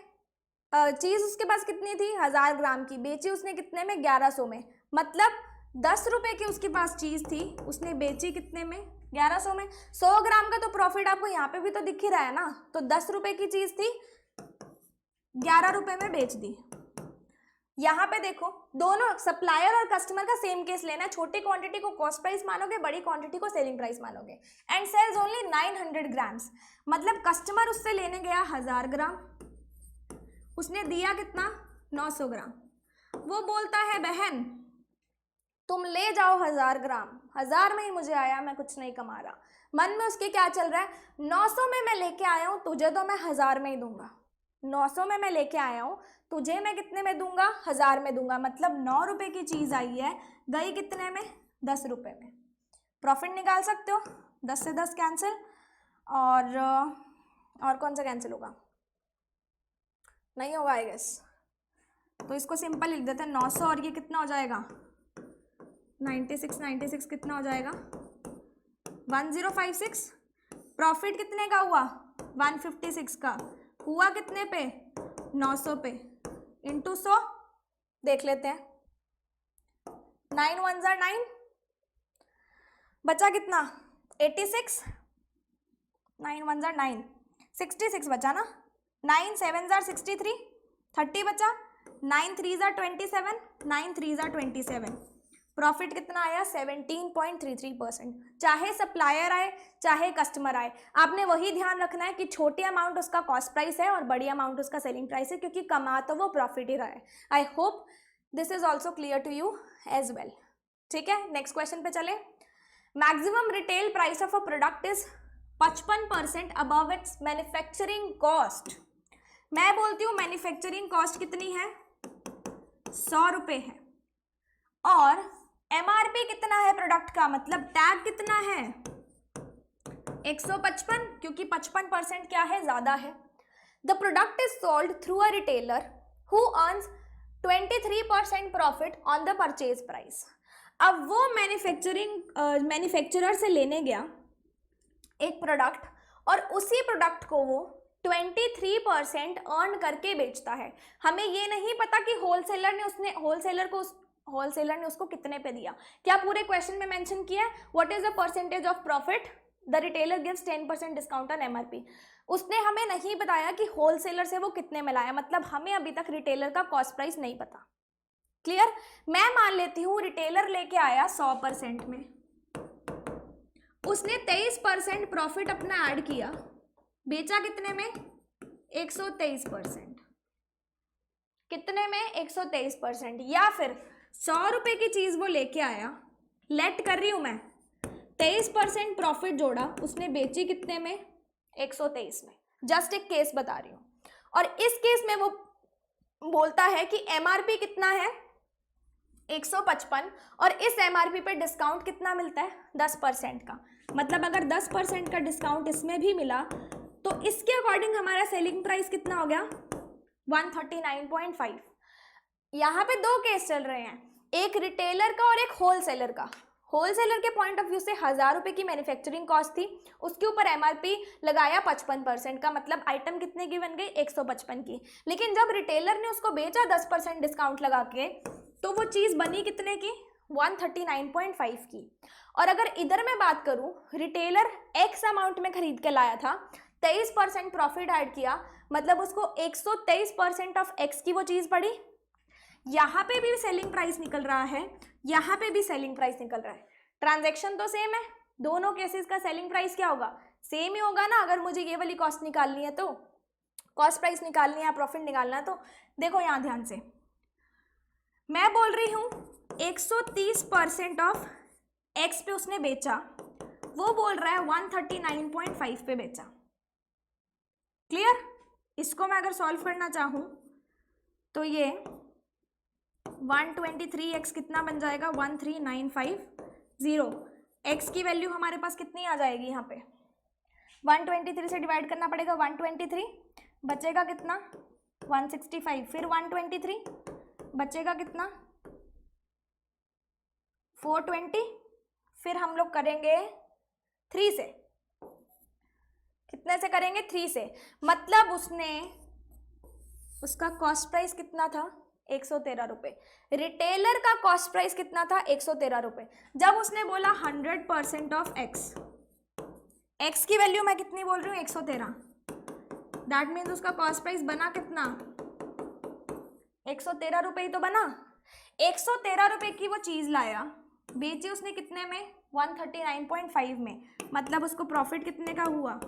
चीज उसके पास कितनी थी, 1000 ग्राम की, बेची उसने कितने में, 1100 में। मतलब 10 रुपए की उसके पास चीज थी, उसने बेची कितने में, 1100 में। 100 ग्राम का तो प्रॉफिट आपको यहाँ पे भी तो दिख ही रहा है ना। तो 10 रुपए की चीज थी, 11 रुपए में बेच दी। यहाँ पे देखो दोनों सप्लायर और कस्टमर का सेम केस लेना है। छोटी क्वांटिटी को कॉस्ट प्राइस मानोगे, बड़ी क्वांटिटी को सेलिंग प्राइस मानोगे। एंड सेल्स ओनली 900 ग्राम्स, मतलब कस्टमर उससे लेने गया 1000 ग्राम, उसने दिया कितना, 900 ग्राम। वो बोलता है बहन तुम ले जाओ 1000 ग्राम, 1000 में ही मुझे आया, मैं कुछ नहीं कमा रहा। मन में उसके क्या चल रहा है, 900 में मैं लेके आया हूँ, तुझे तो मैं 1000 में ही दूंगा। 900 में मैं लेके आया हूँ, तुझे मैं कितने में दूंगा, 1000 में दूंगा। मतलब 9 रुपए की चीज आई है, गई कितने में, 10 रुपए में। प्रॉफिट निकाल सकते हो, 10 से 10 कैंसिल। और कौन सा कैंसिल होगा, नहीं होगा आई गेस। तो इसको सिंपल लिख देते हैं, 900 और ये कितना हो जाएगा, 96, 96 कितना हो जाएगा, 1056। प्रॉफिट कितने का हुआ, 156 का हुआ, कितने पे, 900 पे, इंटू 100 देख लेते हैं। 9 1 9, बचा कितना, 86, 9 1 9, 66 बचा ना, 9 7 63, 30 बचा, 9 3 27, 9 3 27। प्रॉफिट कितना आया, 17.33%। चाहे सप्लायर आए चाहे कस्टमर आए, आपने वही ध्यान रखना है कि छोटी अमाउंट उसका कॉस्ट प्राइस है और बड़ी अमाउंट उसका सेलिंग प्राइस है, क्योंकि कमा तो वो प्रॉफिट ही रहा है। I hope this is also clear to you as well. ठीक है, नेक्स्ट क्वेश्चन पे चले। Maximum retail price of a product is 55% above its manufacturing cost. मैं बोलती हूँ मैन्युफैक्चरिंग कॉस्ट कितनी है, 100 रुपये है, और एमआरपी कितना है प्रोडक्ट का, मतलब टैग कितना है, 155, क्योंकि 55% क्या है, ज्यादा है। The product is sold through a retailer who earns 23% profit on the purchase price. अब वो मैन्युफैक्चरर से लेने गया एक प्रोडक्ट, और उसी प्रोडक्ट को वो 23% अर्न करके बेचता है। हमें ये नहीं पता कि होलसेलर ने उसको कितने पे दिया। क्या पूरे क्वेश्चन में मेंशन किया है, what is the percentage of profit, the retailer gives 10% discount on MRP. उसने हमें नहीं बताया कि होलसेलर से वो कितने में लाया, मतलब हमें अभी तक रिटेलर का कॉस्ट प्राइस नहीं पता। क्लियर। मैं मान लेती हूँ रिटेलर लेके आया 100% में, उसने 23% प्रॉफिट अपना ऐड किया, बेचा कितने में, 123%। कितने में, 123%। या फिर 100 रुपए की चीज वो लेके आया, लेट कर रही हूं मैं, 23% प्रॉफिट जोड़ा, उसने बेची कितने में, 123 में। जस्ट एक केस बता रही हूं। और इस केस में वो बोलता है कि एमआरपी कितना है, 155, और इस एमआरपी पे डिस्काउंट कितना मिलता है, 10% का। मतलब अगर 10% का डिस्काउंट इसमें भी मिला तो इसके अकॉर्डिंग हमारा सेलिंग प्राइस कितना हो गया, 139.5। यहाँ पे दो केस चल रहे हैं, एक रिटेलर का और एक होलसेलर का। होलसेलर के पॉइंट ऑफ व्यू से 1000 रुपए की मैन्युफैक्चरिंग कॉस्ट थी, उसके ऊपर एमआरपी लगाया 55% का, मतलब आइटम कितने की बन गई, 155 की। लेकिन जब रिटेलर ने उसको बेचा 10% डिस्काउंट लगा के, तो वो चीज बनी कितने की, 139.5 की। और अगर इधर मैं बात करूं, रिटेलर एक्स अमाउंट में खरीद के लाया था, 23% प्रॉफिट ऐड किया, मतलब उसको 123% ऑफ एक्स की वो चीज पड़ी। यहाँ पे भी सेलिंग प्राइस निकल रहा है, यहाँ पे भी सेलिंग प्राइस निकल रहा है। ट्रांजैक्शन तो सेम है, दोनों केसेस का सेलिंग प्राइस क्या होगा, सेम ही होगा ना। अगर मुझे ये वाली कॉस्ट निकालनी है, तो कॉस्ट प्राइस निकालनी है, प्रॉफिट निकालना है, तो देखो यहाँ ध्यान से, मैं बोल रही हूँ 130% ऑफ एक्स पे उसने बेचा, वो बोल रहा है 139.5 पे बेचा। क्लियर। इसको मैं अगर सॉल्व करना चाहूँ तो ये 123x कितना बन जाएगा, 13950। x की वैल्यू हमारे पास कितनी आ जाएगी, यहाँ पे 123 से डिवाइड करना पड़ेगा, 123 बचेगा कितना, 165, फिर 123 बचेगा कितना, 420, फिर हम लोग करेंगे 3 से, कितने से करेंगे, 3 से। मतलब उसका कॉस्ट प्राइस कितना था, 113 रुपये। रिटेलर का कॉस्ट प्राइस कितना था, 113 रुपये। जब उसने बोला 100% ऑफ एक्स की वैल्यू मैं कितनी बोल रही हूँ, 113, दैट मीन्स उसका कॉस्ट प्राइस बना कितना, 113 रुपये ही तो बना। 113 रुपये की वो चीज लाया, बेची उसने कितने में, 139.5 में, मतलब उसको प्रॉफिट कितने का हुआ,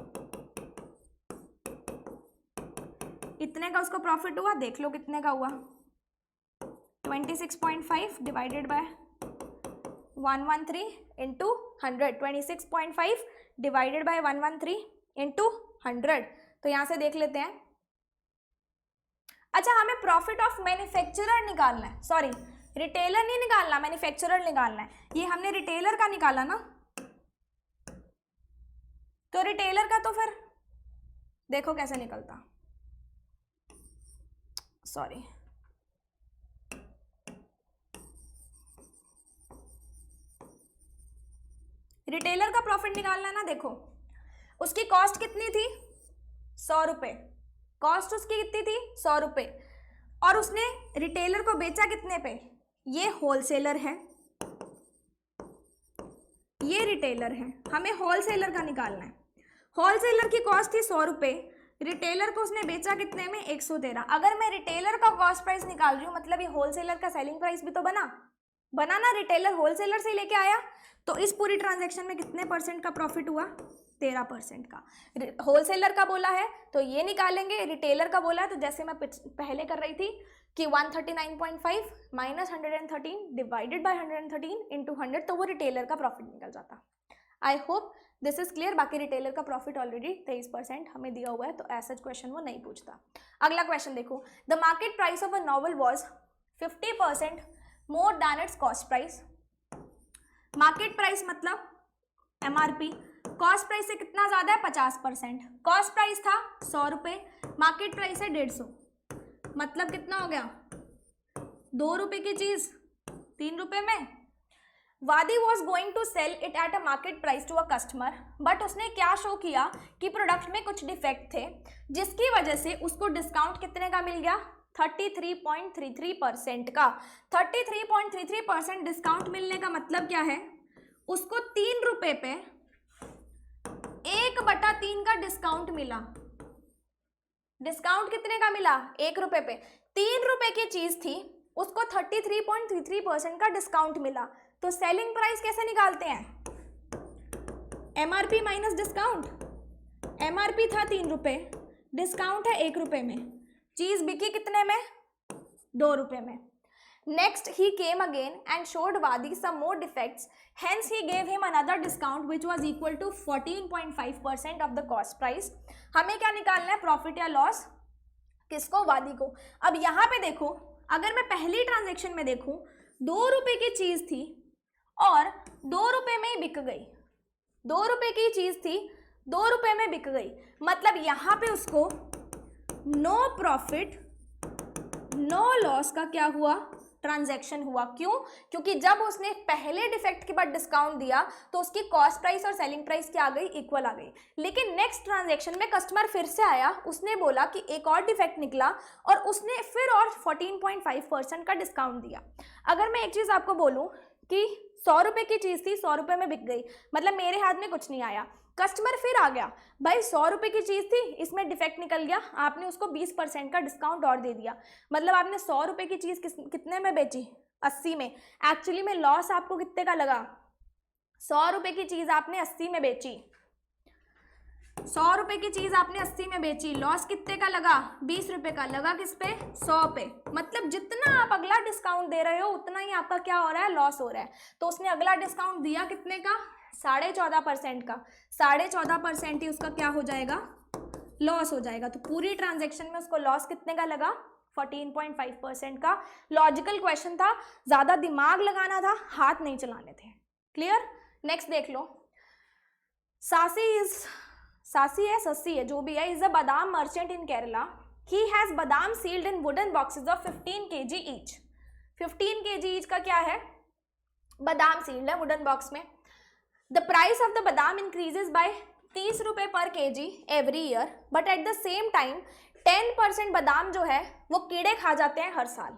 इतने का उसको प्रॉफिट हुआ। देख लो कितने का हुआ, 26.5 divided by 113 into 100, 26.5 divided by 113 into 100। तो यहाँ से देख लेते हैं। अच्छा, हमें प्रॉफिट ऑफ मैन्युफैक्चरर निकालना है, सॉरी रिटेलर नहीं निकालना, मैन्युफैक्चरर निकालना है। ये हमने रिटेलर का निकाला ना, तो रिटेलर का तो फिर देखो कैसे निकलता, सॉरी रिटेलर का प्रॉफिट निकालना है ना। देखो उसकी कॉस्ट कितनी थी, 100 रुपये, कॉस्ट उसकी कितनी थी 100 रुपये, और उसने रिटेलर को बेचा कितने पे, ये होलसेलर है, ये रिटेलर है, हमें होलसेलर का निकालना है। होलसेलर की कॉस्ट थी 100 रुपये, रिटेलर को उसने बेचा कितने में 113। अगर मैं रिटेलर का कॉस्ट प्राइस निकाल रही हूँ मतलब ये होलसेलर का सेलिंग प्राइस भी तो बना ना, रिटेलर होलसेलर से लेके आया, तो इस पूरी ट्रांजैक्शन में कितने परसेंट का प्रॉफिट हुआ, 13% का। होलसेलर का बोला है तो ये निकालेंगे, रिटेलर का बोला है तो जैसे मैं पहले कर रही थी कि 139.5 माइनस 113 डिवाइडेड बाय 113 इंटू 100, तो वो रिटेलर का प्रॉफिट निकल जाता। आई होप दिस इज क्लियर। बाकी रिटेलर का प्रॉफिट ऑलरेडी 23% हमें दिया हुआ है, तो ऐसा क्वेश्चन वो नहीं पूछता। अगला क्वेश्चन देखो, the market price of a novel was 50% more than it's cost price. Market price मतलब एमआरपी, कॉस्ट प्राइस से कितना ज्यादा है 50%। कॉस्ट प्राइस था 100 रुपये, मार्केट प्राइस है 150, मतलब कितना हो गया, 2 रुपये की चीज 3 रुपये में। वादी was going to sell it at a market price to a customer, but उसने क्या शो किया कि प्रोडक्ट में कुछ डिफेक्ट थे, जिसकी वजह से उसको डिस्काउंट कितने का मिल गया, 33.33% का। 33.33% डिस्काउंट मिलने का मतलब क्या है, उसको 3 रुपये पे 1/3 का डिस्काउंट मिला। डिस्काउंट कितने का मिला, 1 रुपये पे। 3 रुपये की चीज थी, उसको 33.33% का डिस्काउंट मिला। तो सेलिंग प्राइस कैसे निकालते हैं, एमआरपी माइनस डिस्काउंट। एमआरपी था 3 रुपये, डिस्काउंट है 1 रुपये में, चीज बिकी कितने में, 2 रुपये में। Next he came again and showed what he some more defects, hence he gave him another discount which was equal to 14.5% of the cost price. हमें क्या निकालना है, प्रॉफिट या लॉस, किसको, वादी को। अब यहाँ पे देखो, अगर मैं पहली ट्रांजेक्शन में देखूं, 2 रुपये की चीज थी और 2 रुपये में ही बिक गई। 2 रुपये की चीज थी, 2 रुपये में बिक गई, मतलब यहाँ पे उसको नो प्रॉफिट नो लॉस का क्या हुआ, ट्रांजैक्शन हुआ। क्यों, क्योंकि जब उसने पहले डिफेक्ट के बाद डिस्काउंट दिया तो उसकी कॉस्ट प्राइस और सेलिंग प्राइस क्या आ गई, इक्वल आ गई। लेकिन नेक्स्ट ट्रांजैक्शन में कस्टमर फिर से आया, उसने बोला कि एक और डिफेक्ट निकला और उसने फिर और 14.5% का डिस्काउंट दिया। अगर मैं एक चीज आपको बोलूं कि 100 रुपये की चीज थी, 100 रुपये में बिक गई, मतलब मेरे हाथ में कुछ नहीं आया, कस्टमर फिर आ गया, भाई 100 रुपये की चीज थी, इसमें डिफेक्ट निकल गया, आपने उसको 20% का डिस्काउंट और दे दिया, मतलब आपने 100 रुपये की चीज कितने में बेची, 80 में। एक्चुअली में लॉस आपको कितने का लगा, 100 रुपये की चीज आपने 80 में बेची, 100 रुपये की चीज आपने 80 में बेची, लॉस कितने का लगा, 20 रुपये का लगा, किस पे, 100 पे। मतलब जितना आप अगला डिस्काउंट दे रहे हो उतना ही आपका क्या हो रहा है, लॉस हो रहा है। तो उसने अगला डिस्काउंट दिया कितने का, 14.5% का, 14.5% ही उसका क्या हो जाएगा, लॉस हो जाएगा। तो पूरी ट्रांजैक्शन में उसको लॉस कितने का लगा, 14.5% का। लॉजिकल क्वेश्चन था, ज्यादा दिमाग लगाना था, हाथ नहीं चलाने थे। क्लियर। नेक्स्ट देख लो, सस्सी है जो भी है, is a badam merchant in Kerala, he has badam sealed in wooden boxes of 15 kg each. 15 kg each का क्या है, बादाम सील्ड है वुडन बॉक्स में। The price of the badam increases by 30 रुपये per kg every year, but at the same time 10% badam जो है वो कीड़े खा जाते हैं हर साल।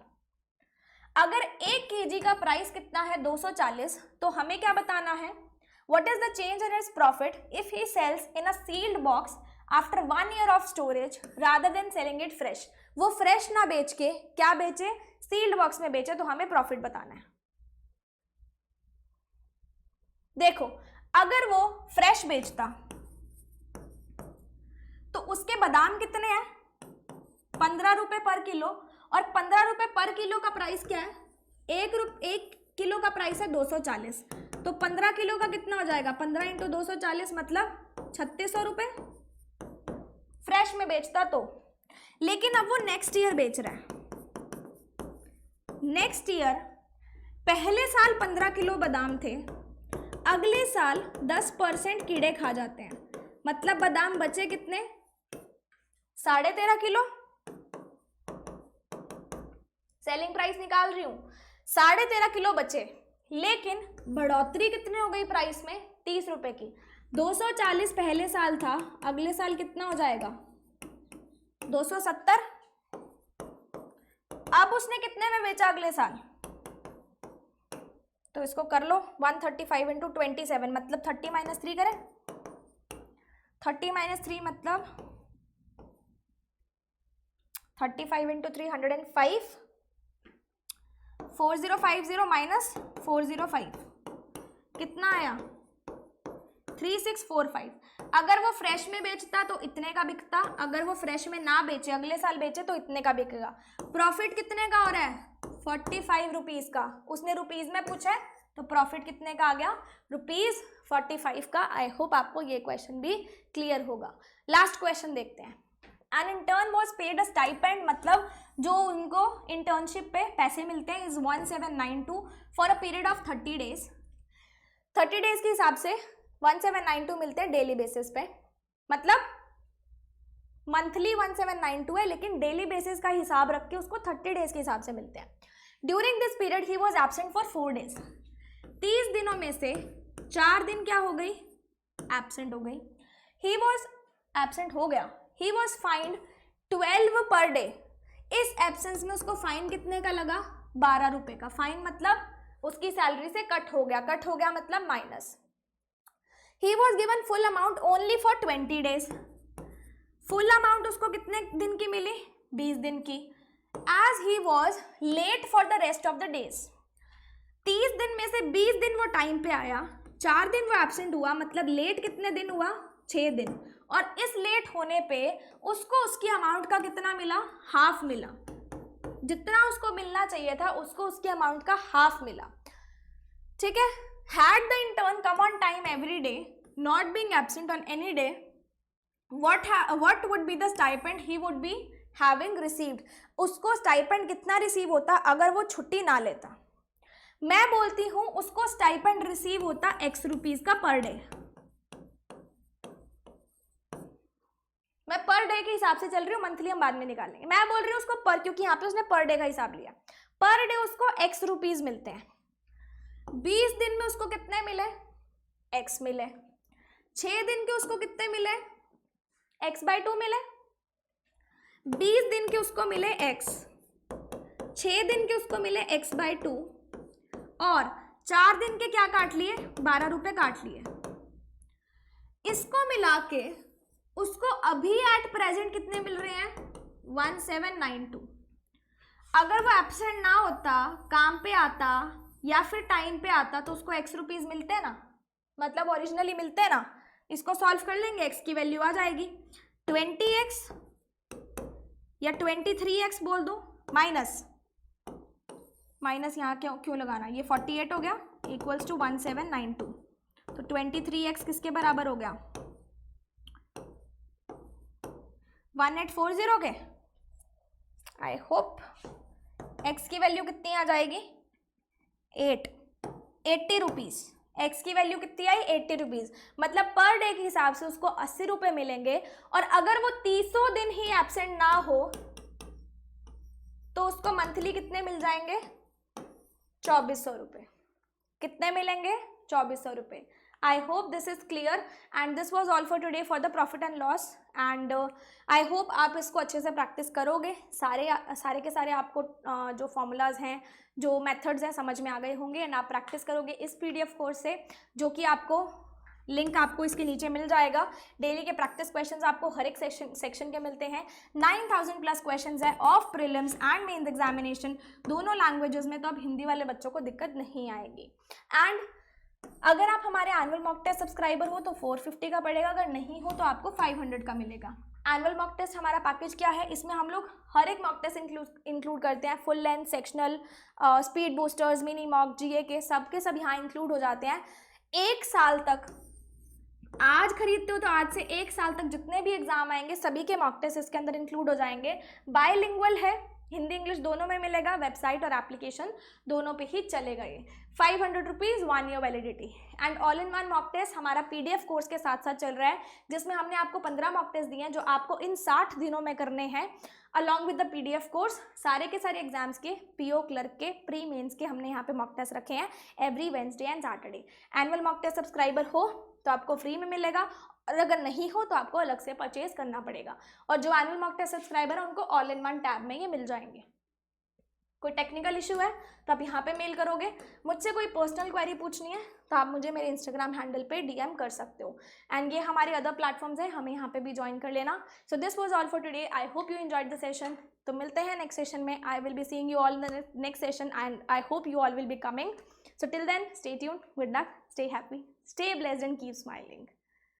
अगर 1 kg का प्राइस कितना है 240, तो हमें क्या बताना है, what is the change in its profit if he sells in a sealed box after 1 year of storage rather than selling it fresh। वो फ्रेश ना बेच के क्या बेचे, सील्ड बॉक्स में बेचे, तो हमें प्रॉफिट बताना है। देखो अगर वो फ्रेश बेचता तो उसके बादाम कितने हैं, 15 रुपये पर किलो, और 15 रुपये पर किलो का प्राइस क्या है, 1 किलो का प्राइस है 240, तो 15 किलो का कितना हो जाएगा, 15 इंटू 240 मतलब 3600 रुपये फ्रेश में बेचता तो। लेकिन अब वो नेक्स्ट ईयर बेच रहा है, नेक्स्ट ईयर पहले साल 15 किलो बादाम थे, अगले साल 10% कीड़े खा जाते हैं, मतलब बादाम बचे कितने, 13.5 किलो। सेलिंग प्राइस निकाल रही हूं, 13.5 किलो बचे, लेकिन बढ़ोतरी कितने हो गई प्राइस में, 30 रुपए की। 240 पहले साल था, अगले साल कितना हो जाएगा, 270। अब उसने कितने में बेचा अगले साल, तो इसको कर लो 135 इंटू 27 मतलब 30 माइनस 3 करें, 30 माइनस 3 मतलब 35 इंटू 3 105, 4050 माइनस 405 कितना आया, 3645। अगर वो फ्रेश में बेचता तो इतने का बिकता, अगर वो फ्रेश में ना बेचे अगले साल बेचे तो इतने का बिकेगा। प्रॉफिट कितने का हो रहा है, 45 रुपीज़ का। उसने रुपीज़ में पूछा है तो प्रॉफिट कितने का आ गया, ₹45 का। आई होप आपको ये क्वेश्चन भी क्लियर होगा। लास्ट क्वेश्चन देखते हैं। An intern was paid a stipend, मतलब जो उनको इंटर्नशिप पे पैसे मिलते हैं, is 1792 for a period of 30 days. 30 days के हिसाब से 1792 मिलते हैं डेली बेसिस पे, मतलब मंथली 1792 है, लेकिन डेली बेसिस का हिसाब रख के उसको 30 डेज के हिसाब से मिलते हैं। During this period he was absent for 4 days. 30 दिनों में से 4 दिन क्या हो गई, एब्सेंट हो गई। ही वॉज एब्सेंट हो गया, he was find 12 per day. इस एब्सेंस में उसको फाइन कितने का लगा, 12 रुपए का। फाइन मतलब उसकी सैलरी से कट हो गया, कट हो गया मतलब minus. He was given full amount only for 20 days. Full amount उसको कितने दिन की मिली, 20 दिन की। As he was late for the rest of the days. 30 दिन में से 20 दिन वो टाइम पे आया, 4 दिन वो एब्सेंट हुआ, मतलब लेट कितने दिन हुआ, 6 दिन। और इस लेट होने पे उसको उसकी अमाउंट का कितना मिला, हाफ मिला। जितना उसको मिलना चाहिए था उसको उसकी अमाउंट का हाफ मिला। ठीक है। Had the intern come on time every day, not being absent on any day, what would be the stipend he would be having received? उसको स्टाइपेंड कितना रिसीव होता अगर वो छुट्टी ना लेता। मैं बोलती हूं उसको स्टाइपेंड रिसीव होता X रुपीज का पर डे। मैं पर डे के हिसाब से चल रही हूँ, मंथली हम बाद में निकालेंगे। मैं बोल रही हूँ उसको पर, क्योंकि यहाँ पे उसने पर डे का हिसाब लिया। पर डे उसको X रुपीज मिलते हैं। 20 दिन में उसको कितने मिले, X मिले। 6 दिन के उसको कितने मिले, X/2 मिले। 20 दिन के उसको मिले X, 6 दिन के उसको मिले X/2, और 4 दिन के क्या काट लिए, 12 रुपए काट लिए। इसको मिला के उसको अभी एट प्रेजेंट कितने मिल रहे हैं, 1792। अगर वो एब्सेंट ना होता, काम पे आता या फिर टाइम पे आता तो उसको X रुपीज मिलते ना, मतलब ओरिजिनली मिलते ना। इसको सॉल्व कर लेंगे, X की वैल्यू आ जाएगी 20X या 23X बोल दो, माइनस माइनस यहाँ क्यों लगाना, ये 48 हो गया इक्वल्स टू 1792। तो 23X किसके बराबर हो गया, 1840 के। आई होप X की वैल्यू कितनी आ जाएगी, 80 रुपीज़। X की वैल्यू कितनी आई, 80 रुपीज़। मतलब पर डे के हिसाब से उसको 80 रुपये मिलेंगे। और अगर वो 30 दिन ही एब्सेंट ना हो तो उसको मंथली कितने मिल जाएंगे, 2400 रुपये। कितने मिलेंगे, 2400 रुपये। I hope this is clear and this was all for today for the profit and loss and I hope आप इसको अच्छे से प्रैक्टिस करोगे। सारे के सारे आपको जो फॉर्मूलाज हैं, जो मेथड्स हैं समझ में आ गए होंगे एंड आप प्रैक्टिस करोगे इस PDF कोर्स से, जो कि आपको लिंक आपको इसके नीचे मिल जाएगा। डेली के प्रैक्टिस क्वेश्चंस आपको हर एक सेक्शन के मिलते हैं। 9000 प्लस क्वेश्चंस है of prelims and mains examination, दोनों लैंग्वेजेस में, तो अब हिंदी वाले बच्चों को दिक्कत नहीं आएगी। एंड अगर आप हमारे एनुअल मॉक टेस्ट सब्सक्राइबर हो तो 450 का पड़ेगा, अगर नहीं हो तो आपको 500 का मिलेगा। एनुअल मॉक टेस्ट हमारा पैकेज क्या है, इसमें हम लोग हर एक मॉक टेस्ट इंक्लूड करते हैं, full length, sectional, speed boosters, mini mock, GA के सब यहाँ इंक्लूड हो जाते हैं। 1 साल तक, आज खरीदते हो तो आज से 1 साल तक जितने भी एग्जाम आएंगे सभी के मॉक टेस्ट इसके अंदर इंक्लूड हो जाएंगे। बायलिंगुअल है, हिंदी इंग्लिश दोनों में मिलेगा, वेबसाइट और एप्लीकेशन दोनों पे ही चलेगा ये। 500 rupees 1 year validity and all in one mock test हमारा पीडीएफ कोर्स के साथ साथ चल रहा है, जिसमें हमने आपको 15 मॉक टेस्ट दिए हैं जो आपको इन 60 दिनों में करने हैं along with the PDF course. सारे के सारे एग्जाम्स के, पीओ क्लर्क के, प्री मेंस के हमने यहाँ पे मॉक टेस्ट रखे हैं every Wednesday and Saturday. Annual mock test subscriber हो तो आपको फ्री में मिलेगा, और अगर नहीं हो तो आपको अलग से परचेज करना पड़ेगा। और जो एनुअल मॉक टेस्ट सब्सक्राइबर है उनको ऑल इन वन टैब में ये मिल जाएंगे। कोई टेक्निकल इशू है तो आप यहाँ पे मेल करोगे, मुझसे कोई पर्सनल क्वेरी पूछनी है तो आप मुझे मेरे इंस्टाग्राम हैंडल पे डीएम कर सकते हो। एंड ये हमारे अदर प्लेटफॉर्म्स हैं, हमें यहाँ पे भी ज्वाइन कर लेना। So this was all for today, I hope you enjoyed the session. तो मिलते हैं नेक्स्ट सेशन में, I will be seeing you all in the next session and I hope you all will be coming. So till then stay tuned, good luck, stay happy, stay blessed and keep smiling.